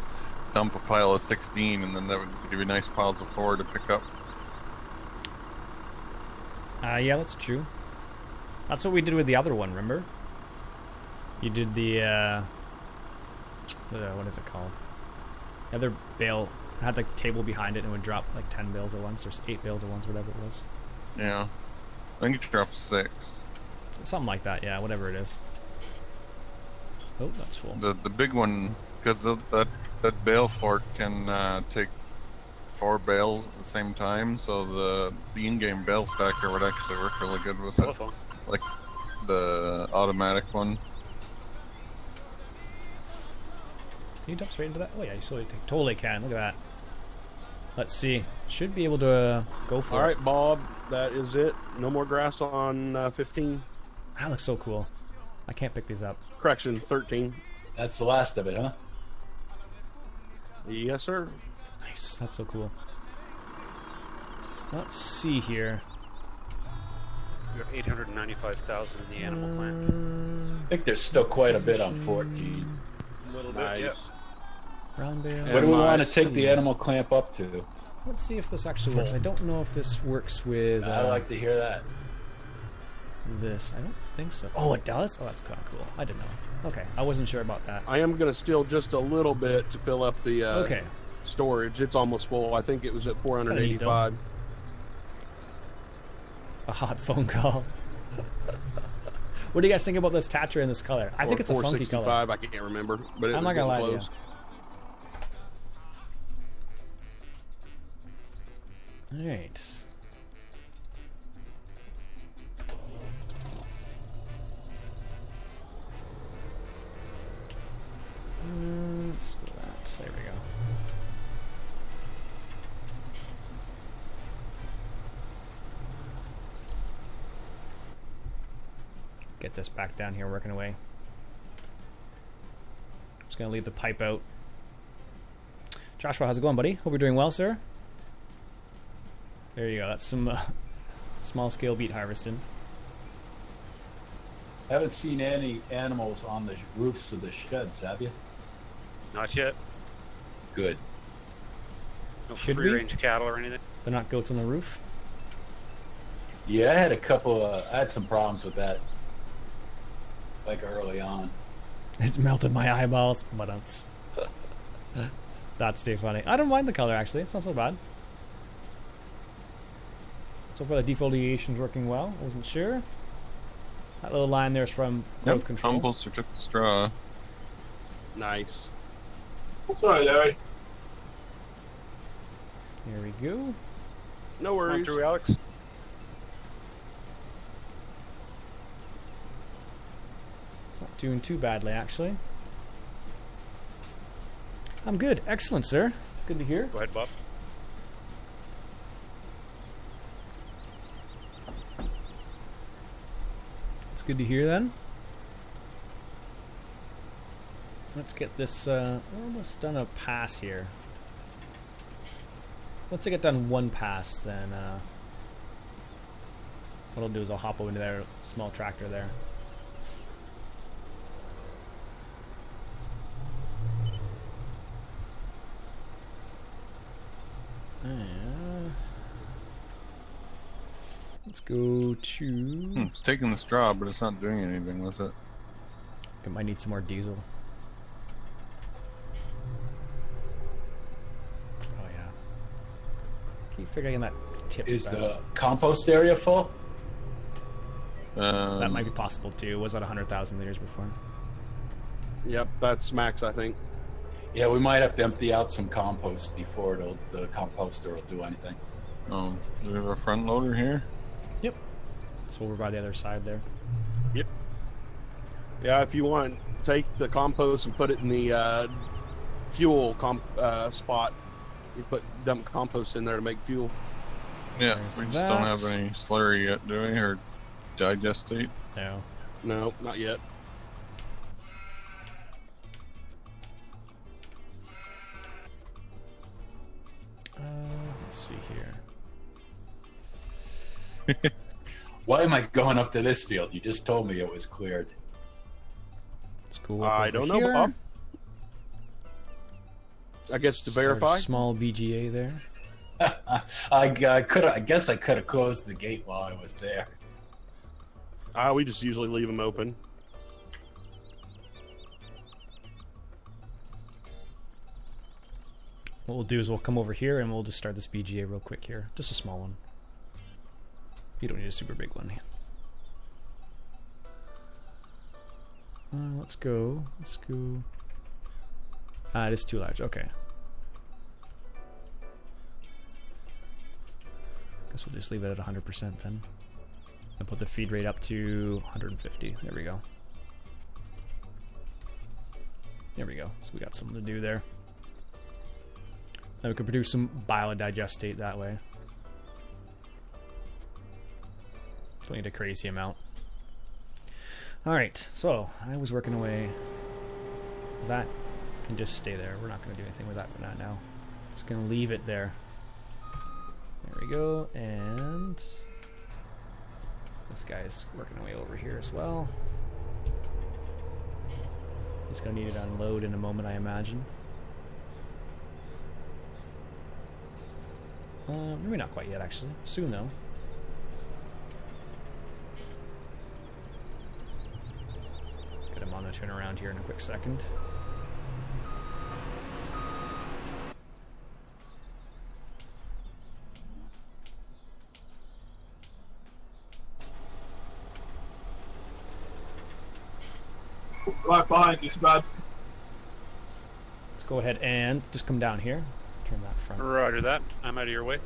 dump a pile of 16, and then that would give you nice piles of 4 to pick up. Yeah, that's true. That's what we did with the other one, remember? You did the what is it called? The other bale had the table behind it and it would drop like 10 bales at once or 8 bales at once, whatever it was. Yeah. I think it dropped 6. Something like that, yeah, whatever it is. Oh, that's full. The big one, because that bale fort can take 4 bales at the same time, so the in-game bale stacker would actually work really good with it. Telephone. Like the automatic one. Can you dump straight into that? Oh yeah, you totally can. Look at that. Let's see. Should be able to go for it. All right, Bob, that is it. No more grass on 15. That looks so cool. I can't pick these up. Correction, 13. That's the last of it, huh? Yes, sir. Nice. That's so cool. Let's see here. You have 895,000 in the animal plant. I think there's still quite a bit on 14. A little bit, Nice. yeah. Brown bale. What do we want to Let's take see. the animal clamp up to? Let's see if this actually works. I don't know if this works with I'd like to hear that. this. I don't think so. Oh, it does? Oh, that's kind of cool. I didn't know. Okay, I wasn't sure about that. I am going to steal just a little bit to fill up the Okay. storage. It's almost full. I think it was at 485. A hot phone call. What do you guys think about this Tatra in this color? I think it's a funky color. 465, I can't remember. But it I'm was not gonna lie getting to you. close. Alright. Let's do that. There we go. Get this back down here working away. Just gonna leave the pipe out. Joshua, how's it going, buddy? Hope you're doing well, sir. There you go. That's some small scale beet harvesting. Haven't seen any animals on the roofs of the sheds, have you? Not yet. Good. No Should free we? range cattle or anything. They're not goats on the roof. Yeah, I had a couple I had some problems with that, like early on. It's melted my eyeballs, but that's too funny. I don't mind the color actually. It's not so bad. So far the defoliation's working well. I wasn't sure. That little line there's from growth control. Composter took the straw. Nice. Sorry, Larry. Here we go. No Come on worries. through, Alex. It's not doing too badly actually. I'm good. Excellent, sir. It's good to hear. Go ahead, Bob. It's good to hear then. Let's get this almost done a pass here. Once I get done one pass, then what I'll do is I'll hop over into their small tractor there. Let's go to... It's taking the straw, but it's not doing anything with it. I might need some more diesel. Oh yeah. Keep figuring that tip. Is the compost area full? That might be possible too. It was at 100,000 liters before. Yep, that's max, I think. Yeah, we might have to empty out some compost before the composter will do anything. Oh, do we have a front loader here? Yep. So over by the other side there. Yep. Yeah, if you want, take the compost and put it in the fuel spot. You dump compost in there to make fuel. Yeah, There's we just don't have that. any slurry yet, do we? Or digestate? No. No, not yet. Let's see here. Why am I going up to this field? You just told me it was cleared. Let's go. I over don't know, here. Bob. I guess to Start a verify. small BGA there. I guess I could have closed the gate while I was there. We just usually leave them open. What we'll do is we'll come over here and we'll just start this BGA real quick here. Just a small one. You don't need a super big one. Let's go. Let's go. It is too large. Okay. Guess we'll just leave it at 100% then. And put the feed rate up to 150. There we go. There we go. So we got something to do there. Then we can produce some biodigestate that way. Don't need a crazy amount. Alright, so I was working away. That can just stay there. We're not going to do anything with that now. Just going to leave it there. There we go, and this guy's working away over here as well. He's going to need it to unload in a moment, I imagine. Maybe not quite yet, actually. Soon, though. Get him on the turnaround here in a quick second. Right behind you, Spad. Let's go ahead and just come down here. Turn that front. Roger that. I'm out of your way.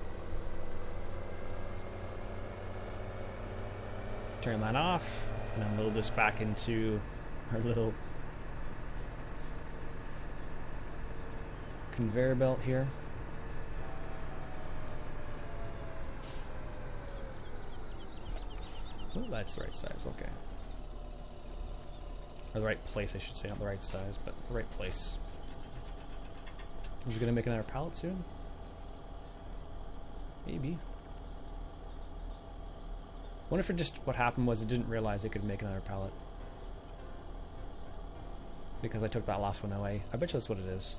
Turn that off, and then load this back into our little conveyor belt here. Oh, that's the right size, okay. Or the right place, I should say, not the right size, but the right place. Is it gonna make another pallet soon? Maybe. Wonder if it just, what happened was it didn't realize it could make another pallet. Because I took that last one away. I bet you that's what it is.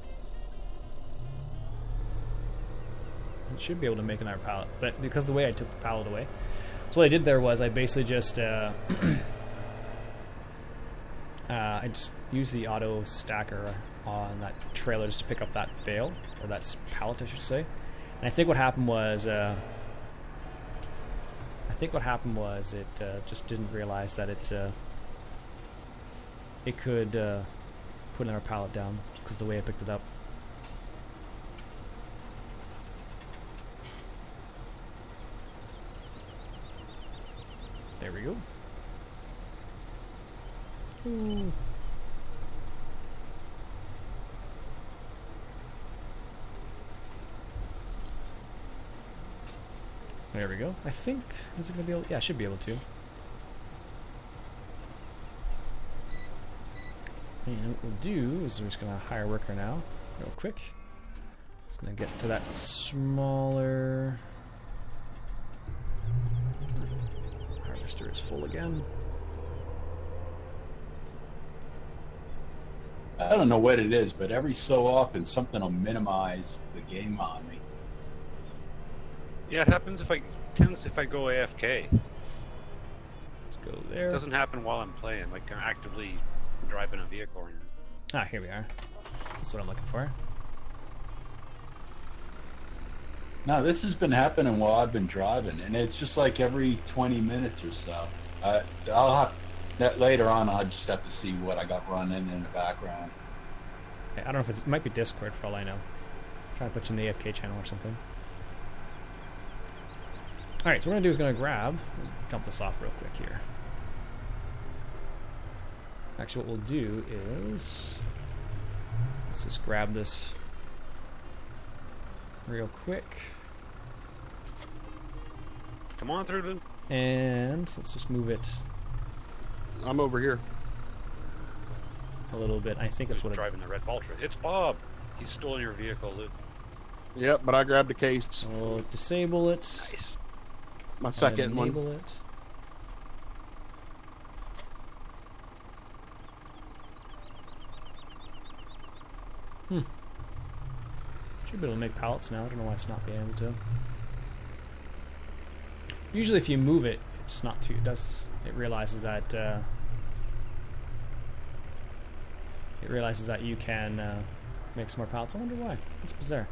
It should be able to make another pallet, but because the way I took the pallet away. So what I did there was I basically just, I just used the auto stacker on that trailer just to pick up that bale, or that pallet I should say. And I think what happened was, it just didn't realize that it could put another pallet down because of the way I picked it up. There we go. Ooh. There we go. I think, is it going to be able, yeah, I should be able to. And what we'll do is we're just going to hire a worker now, real quick. It's going to get to that smaller... Harvester is full again. I don't know what it is, but every so often something will minimize the game on me. Yeah, it happens if I go AFK. Let's go there. It doesn't happen while I'm playing, like I'm actively driving a vehicle or anything. Ah, here we are. That's what I'm looking for. No, this has been happening while I've been driving, and it's just like every 20 minutes or so. I'll have that later on. I'll just have to see what I got running in the background. I don't know if it might be Discord for all I know. Try to put you in the AFK channel or something. Alright, so what we're going to do is going to grab, dump this off real quick here. Actually, what we'll do is, let's just grab this real quick. Come on through, dude. And let's just move it I'm over here. a little bit. I think that's what it's... Driving the red Valtra. It's Bob. He's stolen your vehicle, dude. Yep, but I grabbed a case. We'll disable it. Nice. My second one. Enable it. Should be able to make pallets now. I don't know why it's not being able to. Usually, if you move it, it's not too. It realizes that. It realizes that you can make some more pallets. I wonder why. That's bizarre.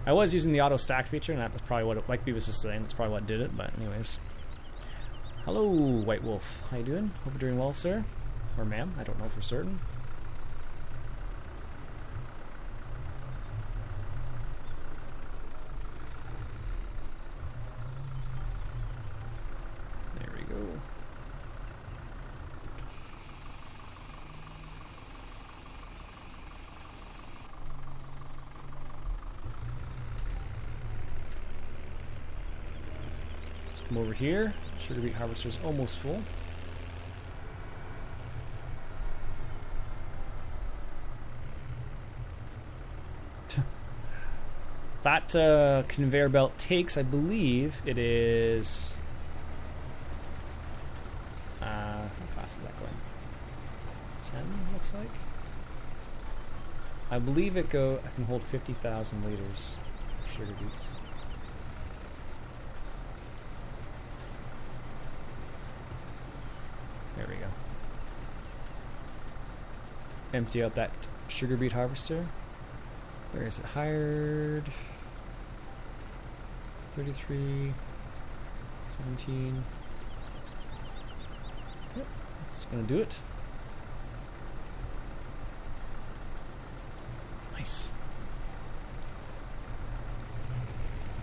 I was using the auto stack feature, and that's probably what, like B was just saying, that's probably what did it. But anyways, hello, White Wolf. How you doing? Hope you're doing well, sir, or ma'am. I don't know for certain. There we go. Let's come over here. Sugar beet harvester's almost full. That conveyor belt takes, I believe, it is. How fast is that going? 10, looks like. I believe I can hold 50,000 liters of sugar beets. There we go. Empty out that sugar beet harvester. Where is it? Hired. 33. 17. Yep, that's gonna do it. Nice.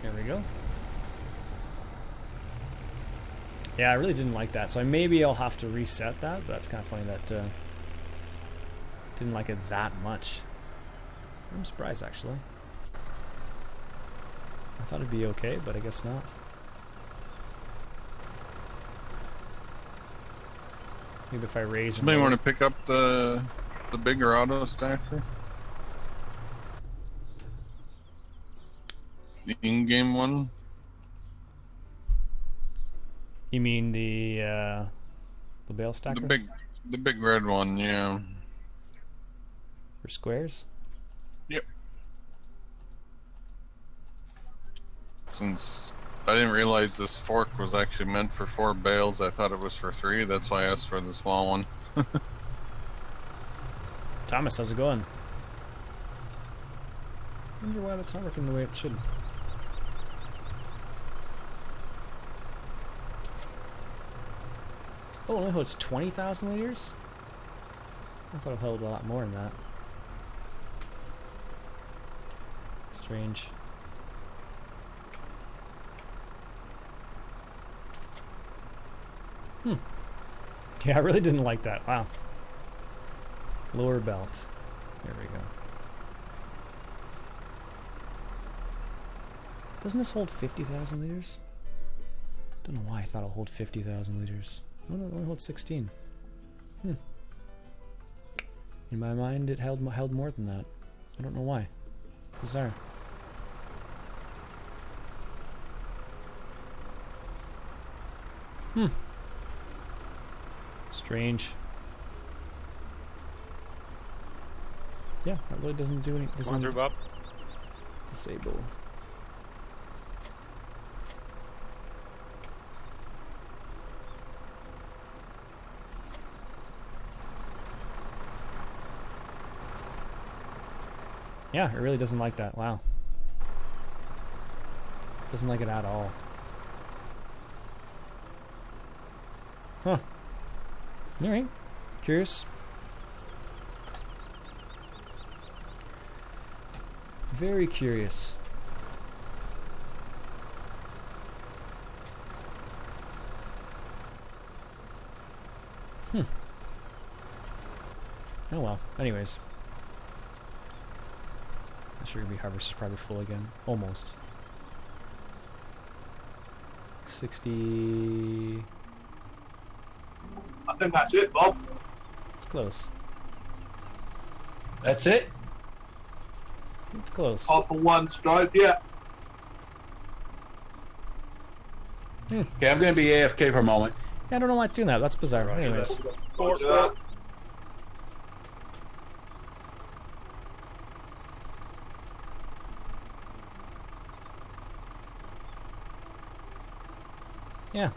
There we go. Yeah, I really didn't like that, so maybe I'll have to reset that, but that's kind of funny that didn't like it that much. I'm surprised, actually. I thought it'd be okay, but I guess not. Maybe if I raise... Somebody want to pick up the bigger auto stacker? The in-game one? You mean the bale stacker? The big red one, yeah. For squares? Yep. Since I didn't realize this fork was actually meant for 4 bales, I thought it was for 3. That's why I asked for the small one. Thomas, how's it going? I wonder why that's not working the way it should. Oh, it only holds 20,000 liters? I thought it held a lot more than that. Strange. Yeah, I really didn't like that. Wow. Lower belt. There we go. Doesn't this hold 50,000 liters? Don't know why I thought it'll hold 50,000 liters. Oh no, it only holds 16. In my mind, it held more than that. I don't know why. Bizarre. Strange. Yeah, that really doesn't do any. Come on through, Bob. Disable. Yeah, it really doesn't like that. Wow. Doesn't like it at all. Huh. Alright. Curious. Very curious. Oh well. Anyways. The sugar beet harvest is probably full again. Almost. 60... I think that's it, Bob. It's close. That's it? It's close. Half of one stripe, yeah. Okay, I'm going to be AFK for a moment. Yeah, I don't know why it's doing that. That's bizarre. Right, Anyways. Roger that. Yeah.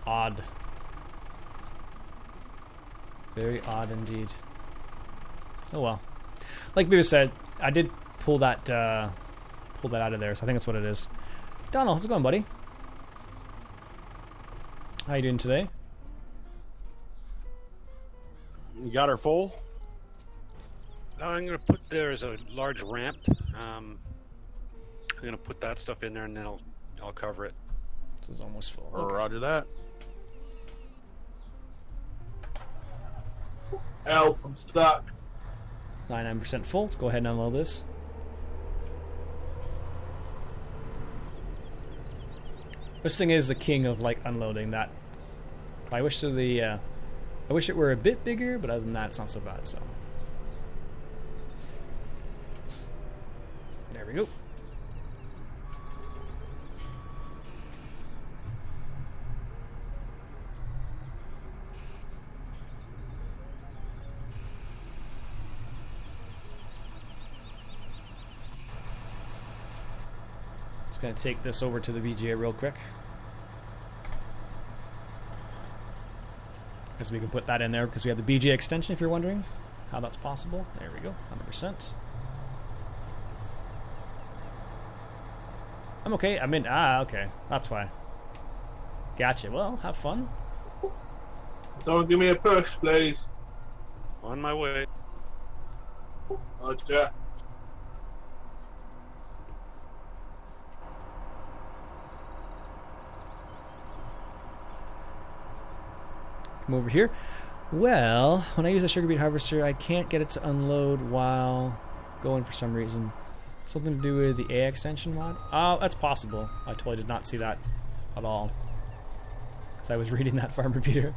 Odd. Very odd indeed. Oh well. Like Beavis said, I did pull that out of there, so I think that's what it is. Donald, how's it going, buddy? How you doing today? You got her full? I'm going to put there's a large ramp. I'm going to put that stuff in there, and then I'll cover it. This is almost full. Or Okay. Roger that. Help, I'm stuck. 99% full. Let's go ahead and unload this. This thing is the king of like unloading that. I wish I wish it were a bit bigger, but other than that, it's not so bad. So there we go. Just gonna take this over to the VGA real quick, because we can put that in there because we have the BGA extension. If you're wondering how that's possible, there we go, 100%. I'm okay. I mean, okay, that's why. Gotcha. Well, have fun. Someone give me a push, please. On my way. Roger. Come over here. Well, when I use a sugar beet harvester, I can't get it to unload while going for some reason. Something to do with the A extension mod? Oh, that's possible. I totally did not see that at all, because I was reading that farm repeater.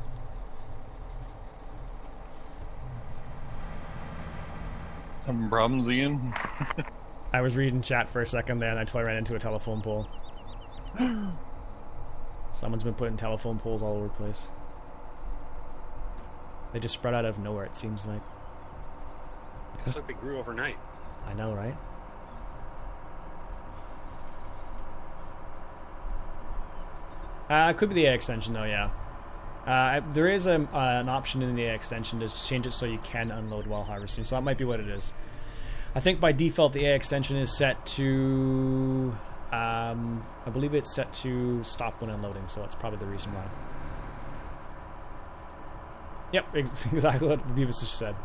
Having problems, Ian? I was reading chat for a second there, and I totally ran into a telephone pole. Someone's been putting telephone poles all over the place. They just spread out of nowhere, it seems like. Looks like they grew overnight. I know, right? It could be the A extension, though, yeah. There is an option in the A extension to change it so you can unload while harvesting, so that might be what it is. I think by default the A extension is set to... I believe it's set to stop when unloading, so that's probably the reason why. Yep, exactly what Beavis just said.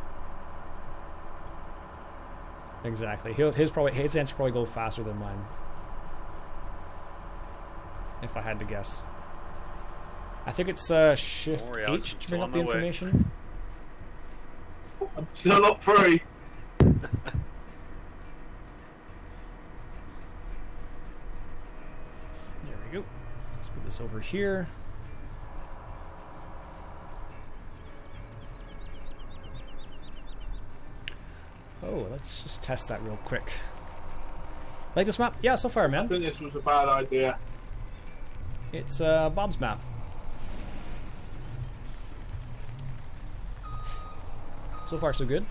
Exactly. His answer probably go faster than mine, if I had to guess. I think it's Shift Don't worry, Alex, H I'm to still bring up on the my way. information. I'm still not free. There we go. Let's put this over here. Oh, let's just test that real quick. Like this map? Yeah, so far, I man. think this was a bad idea. It's Bob's map. So far, so good.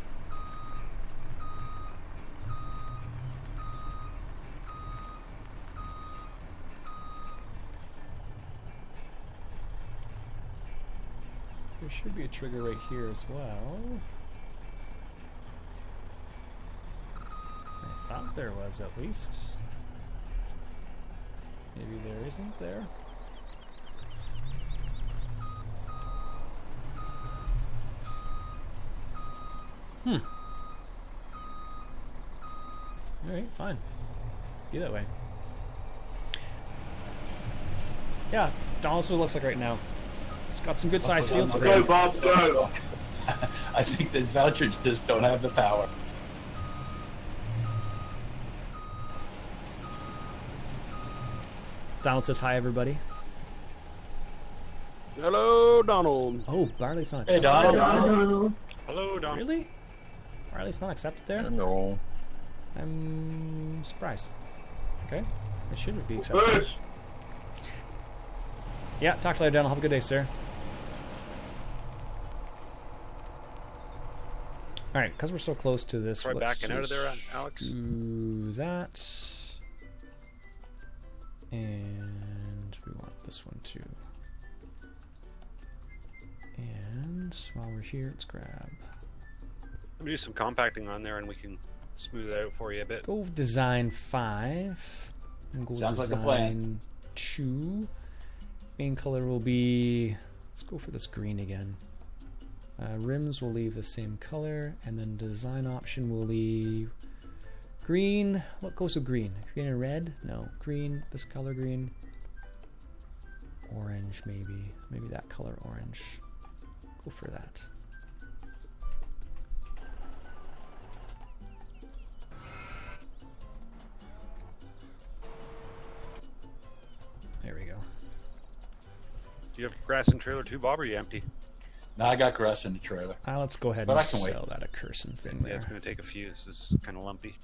There should be a trigger right here as well. I thought there was, at least. Maybe there isn't there. Alright, fine. Be that way. Yeah, Donald's what it looks like right now. It's got some good sized fields. Go, Bob, go. I think this voucher just don't have the power. Donald says hi, everybody. Hello, Donald. Oh, Barley's not Hey, accepted. Donald. Hello, Don. Really? Barley's not accepted there? No. I'm surprised. Okay. It should be accepted. Push. Yeah, talk to you later, Donald. Have a good day, sir. Alright, because we're so close to this, Try let's backing out of there, just Alex. do that. And And we want this one too. And while we're here, let's grab. Let me do some compacting on there and we can smooth it out for you a bit. Go with design 5. And go Sounds like a design plan. 2. Main color will be. Let's go for this green again. Rims will leave the same color, and then design option will leave green. What goes with green? Green and red? No, green. This color green. Orange, maybe. Maybe that color orange. Go for that. There we go. Do you have grass in trailer too, Bob, or are you empty? Now I got grass in the trailer. Let's go ahead But and I can wait. sell that accursing thing Yeah, it's there. going to take a few. This is kind of lumpy.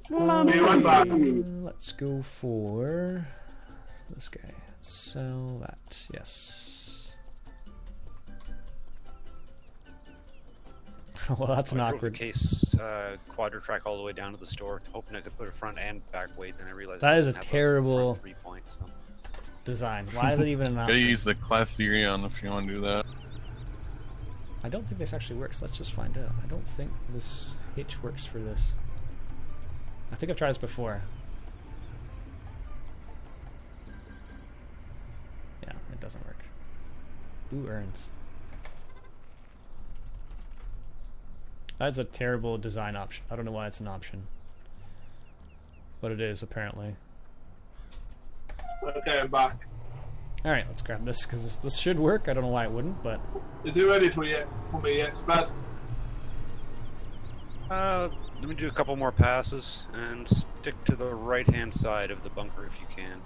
Be right back. Let's go for this guy. Let's sell that. Yes. Well, that's an I drove awkward. the case quadra track all the way down to the store, hoping I could put a front and back weight. Then I realized That I is a didn't have terrible- front 3 points. So. Design. Why is it even an Gotta option? use the class Iain if you want to do that. I don't think this actually works. Let's just find out. I don't think this hitch works for this. I think I've tried this before. Yeah, it doesn't work. Who earns? That's a terrible design option. I don't know why it's an option. But it is, apparently. Okay, I'm back. Alright, let's grab this, because this should work. I don't know why it wouldn't, but... Is it ready for me yet, Spad? Let me do a couple more passes and stick to the right-hand side of the bunker if you can.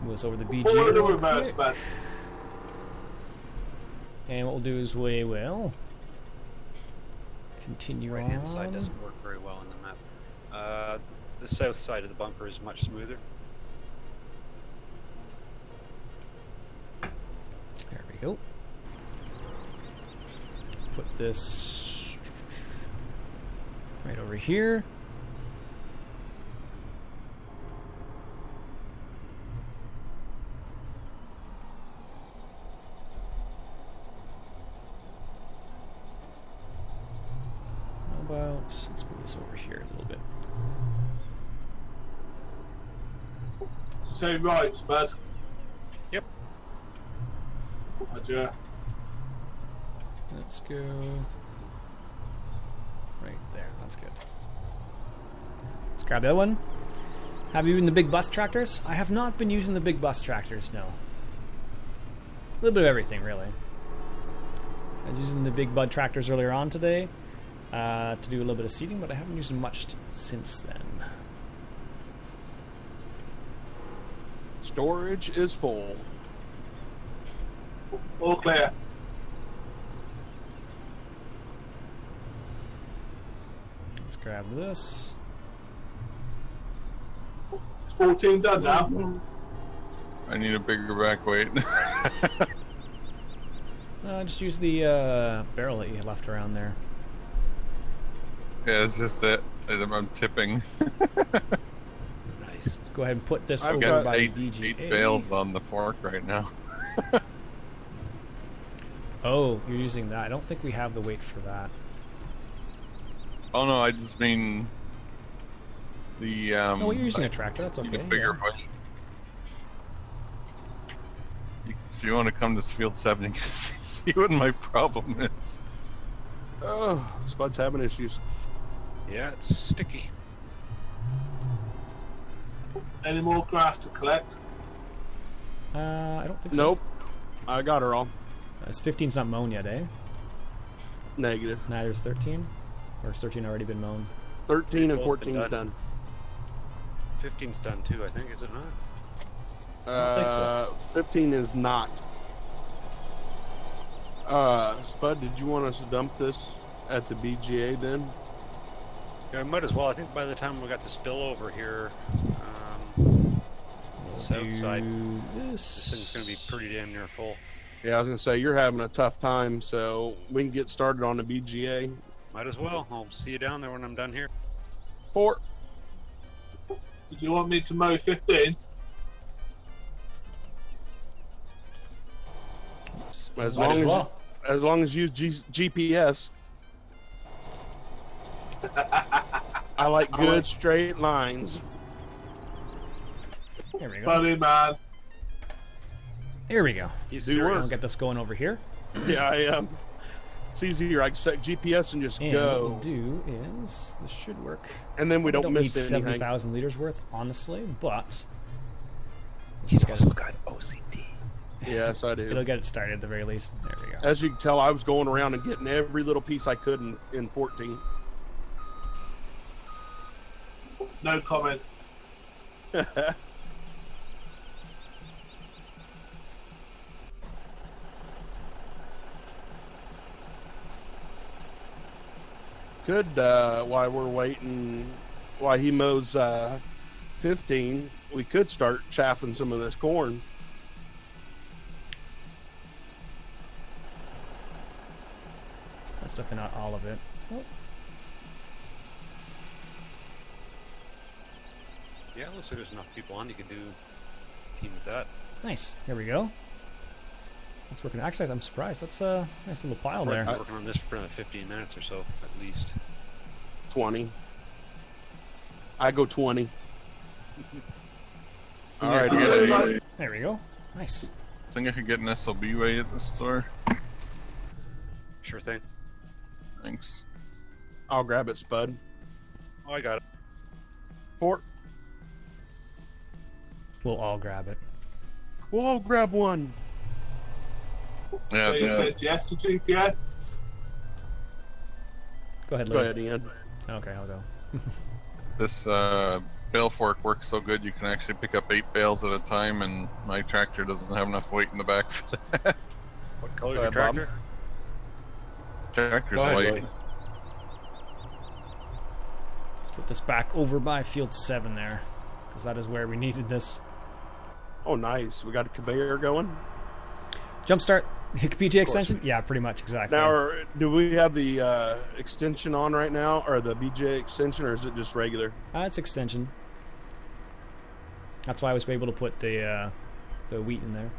Move this over the BG. Forward real or reverse, quick. Spad? And what we'll do is we will continue Right-hand side on. doesn't work very well on the map. The south side of the bunker is much smoother. There we go. Put this right over here. How about, let's move this over here a little bit. Say right, Spad. Yep. Roger. Let's go right there. That's good. Let's grab the other one. Have you used the big bus tractors? I have not been using the big bus tractors, no. A little bit of everything, really. I was using the big bud tractors earlier on today to do a little bit of seeding, but I haven't used them much since then. Storage is full. All clear. Let's grab this. It's 14 done now. I need a bigger back weight. Just use the barrel that you left around there. Yeah, it's just that I'm tipping. Nice. Let's go ahead and put this I've over got by eight BGA. bales on the fork right now. Oh, you're using that. I don't think we have the weight for that. Oh no, I just mean the No, well, you're using a tractor. That's need okay. a bigger yeah. weight. If you want to come to Field 7, you can see what my problem is. Oh, Spud's having issues. Yeah, it's sticky. Any more grass to collect? I don't think so. Nope. I got her all. This 15's not mown yet, eh? Negative. Neither is 13? Or has 13 already been mown? 13 and Both 14 been is done. 15's done too, I think, is it not? don't think so. 15 is not. Spud, did you want us to dump this at the BGA then? Yeah, I might as well. I think by the time we got the spill over here, south side, this thing's going to be pretty damn near full. Yeah, I was gonna say you're having a tough time, so we can get started on the BGA. Might as well. I'll see you down there when I'm done here. 4. Did you want me to mow 15? As Might long as as well. as long as you use GPS. I like good straight lines. There we go. Funny man. There we go. He's Do serious. I'll get this going over here. Yeah, I am. It's easier. I can set GPS and just And what we'll go, do is, this should work. and then we don't need miss anything. 70,000 liters worth, honestly, but these guys, got OCD. Yes, I it'll do. get it started at the very least. There we go. As you can tell, I was going around and getting every little piece I could in 14. No comment. Could, while we're waiting, while he mows 15, we could start chaffing some of this corn. That's definitely not all of it. Oh, Yeah, it looks like there's enough people on. You can do team with that. nice. There we go. That's working. Actually, I'm surprised. That's a nice little pile there. We're working on this for another 15 minutes or so, at least. 20. I go 20. All right. Yeah. There we go. Nice. Think I could get an SLB way at the store? Sure thing. Thanks. I'll grab it, Spud. Oh, I got it. 4. We'll all grab it. We'll all grab one. Yeah, So you yeah. said yes to GPS? Go ahead, Go Lou. ahead, Ian. Okay, I'll go. This bale fork works so good you can actually pick up 8 bales at a time, and my tractor doesn't have enough weight in the back for that. What color Go is your ahead, Bob. tractor? Tractor's Go ahead, white. Lloyd. Let's put this back over by field 7 there, because that is where we needed this. Oh, nice. We got a conveyor going. Jumpstart. PG extension? Yeah, pretty much, exactly. Now, do we have the extension on right now, or the BJ extension, or is it just regular? It's extension. That's why I was able to put the wheat in there.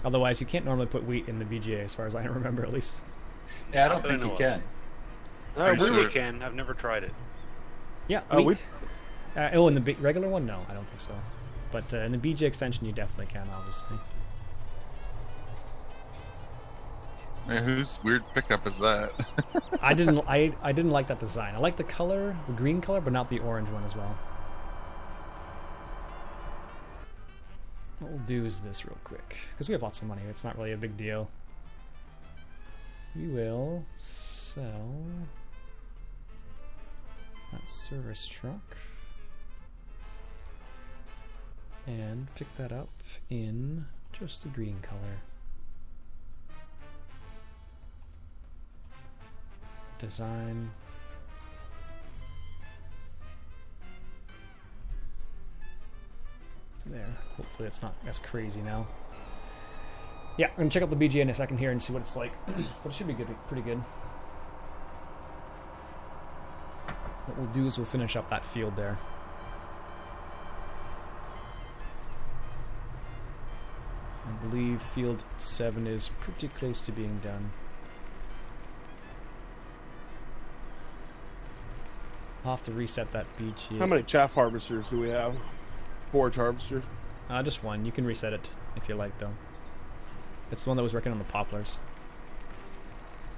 Otherwise, you can't normally put wheat in the BGA, as far as I remember, at least. Yeah, I don't I think know you of. can. Are you we sure? were- You can. I've never tried it. Yeah, Oh, wheat. Oh, in the regular one? No, I don't think so. But in the BG extension, you definitely can, obviously. Man, whose weird pickup is that? I didn't like that design. I like the color, the green color, but not the orange one as well. What we'll do is this real quick, because we have lots of money. It's not really a big deal. We will sell that service truck and pick that up in just the green color. Design. There. Hopefully it's not as crazy now. Yeah, I'm gonna check out the BGA in a second here and see what it's like. But it should be good, pretty good. What we'll do is we'll finish up that field there. I believe field 7 is pretty close to being done. I'll have to reset that BGA. How many chaff harvesters do we have? Forage harvesters. Just one. You can reset it if you like, though. It's the one that was working on the poplars.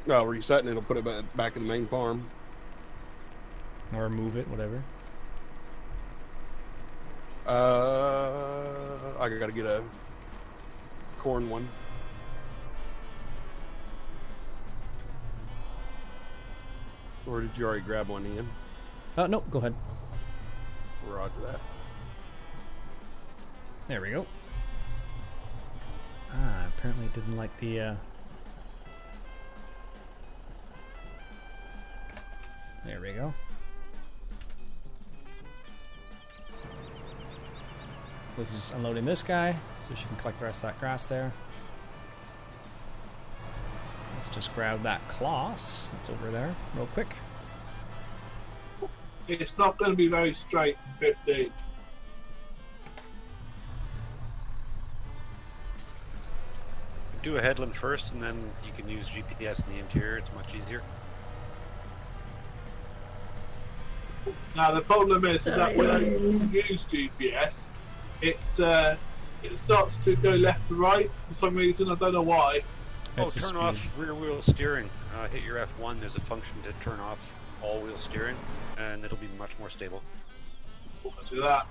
No, resetting it'll put it back in the main farm. Or move it, whatever. I gotta get a corn one. Or did you already grab one, Ian? No, go ahead. Roger that. There we go. Apparently it didn't like the, There we go. This is just unloading this guy, so she can collect the rest of that grass there. Let's just grab that cloth that's over there real quick. It's not going to be very straight in 15. do a headland first, and then you can use GPS in the interior. It's much easier. Now the problem is that when I use GPS, it starts to go left to right for some reason. I don't know why. That's a turn speed. off rear wheel steering. Hit your F1. There's a function to turn off all wheel steering, and it'll be much more stable. I'll do that.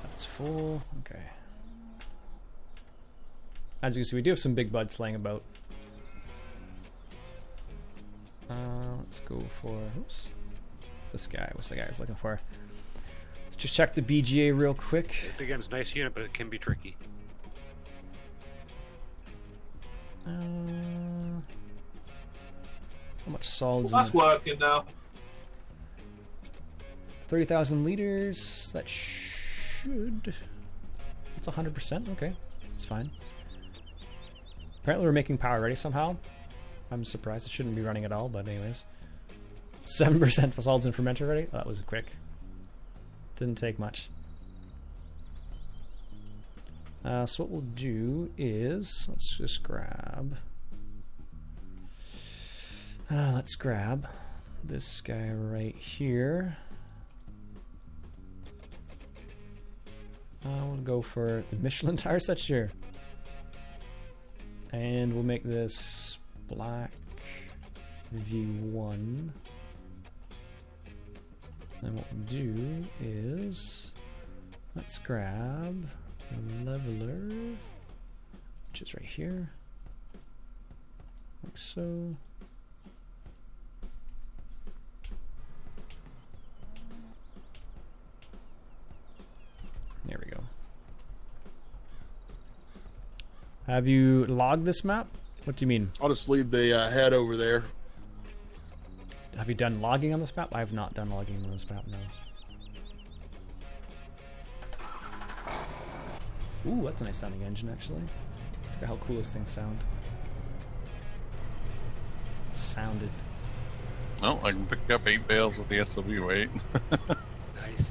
That's full. Okay. As you can see, we do have some big buds laying about. Let's go for, oops, this guy. What's the guy I was looking for? Let's just check the BGA real quick. The game's a nice unit, but it can be tricky. How much solids? That's working now. 30,000 liters. That should. That's 100%. Okay, that's fine. Apparently, we're making power ready somehow. I'm surprised it shouldn't be running at all, but anyways. 7% for solids and fermenter ready. Oh, that was quick. Didn't take much. So what we'll do is let's just grab. Let's grab this guy right here. We'll go for the Michelin tire set here. And we'll make this black V1. And what we'll do is let's grab a leveler, which is right here, like so. There we go. Have you logged this map? What do you mean? I'll just leave the head over there. Have you done logging on this map? I have not done logging on this map, no. Ooh, that's a nice sounding engine, actually. I forgot how cool this thing sounded. Oh, I can pick up 8 bales with the SLB weight. Nice.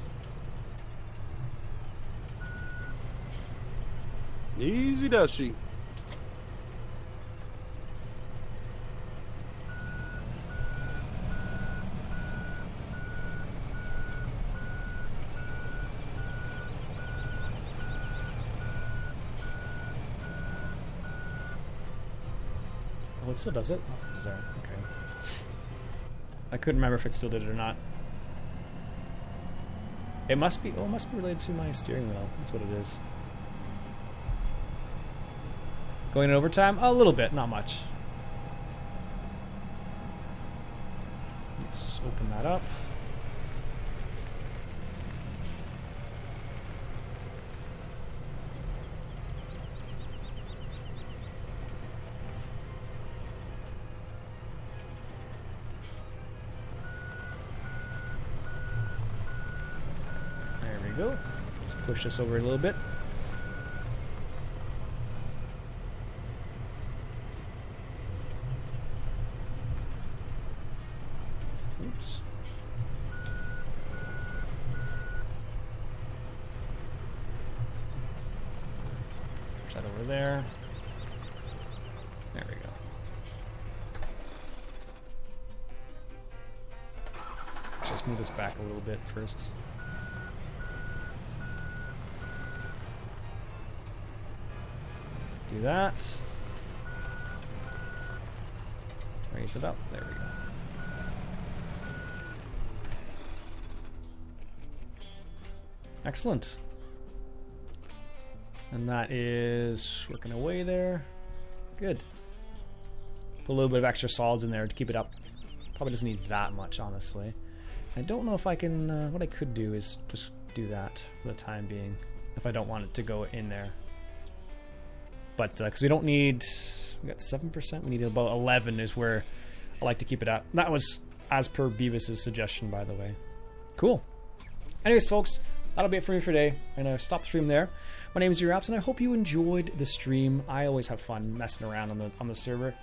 Easy does she. Oh, it still does it? That's bizarre. Okay. I couldn't remember if it still did it or not. It must be. Oh, it must be related to my steering wheel. That's what it is. Going in overtime? A little bit, not much. Let's just open that up. There we go. Let's push this over a little bit. Oops. Push that over there. There we go. Just move this back a little bit first. Do that. Raise it up. There we go. Excellent. And that is working away there. Good. Put a little bit of extra solids in there to keep it up. Probably doesn't need that much, honestly. I don't know if I can... what I could do is just do that for the time being, if I don't want it to go in there. But, because we don't need... We got 7%, we need about 11 is where I like to keep it at. That was as per Beavis's suggestion, by the way. Cool. Anyways, folks, that'll be it for me for today. I'm going to stop the stream there. My name is Robson, and I hope you enjoyed the stream. I always have fun messing around on the server.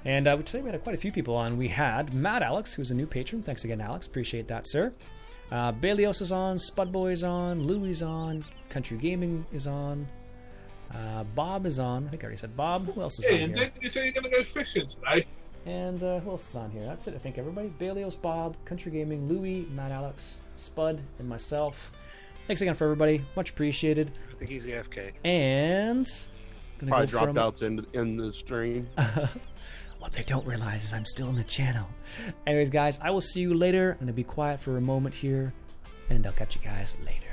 And today we had quite a few people on. We had Matt Alex, who's a new patron. Thanks again, Alex. Appreciate that, sir. Balios is on, Spudboy is on, Louis is on, Country Gaming is on. Bob is on. I think I already said Bob. Who else is on Ian, here? didn't you say you're going to go fishing today? And who else is on here? That's it, I think, everybody. Balios, Bob, Country Gaming, Louie, Matt Alex, Spud, and myself. Thanks again for everybody. Much appreciated. I think he's AFK. And... gonna Probably go from- dropped out in the stream. What they don't realize is I'm still in the channel. Anyways, guys, I will see you later. I'm going to be quiet for a moment here, and I'll catch you guys later.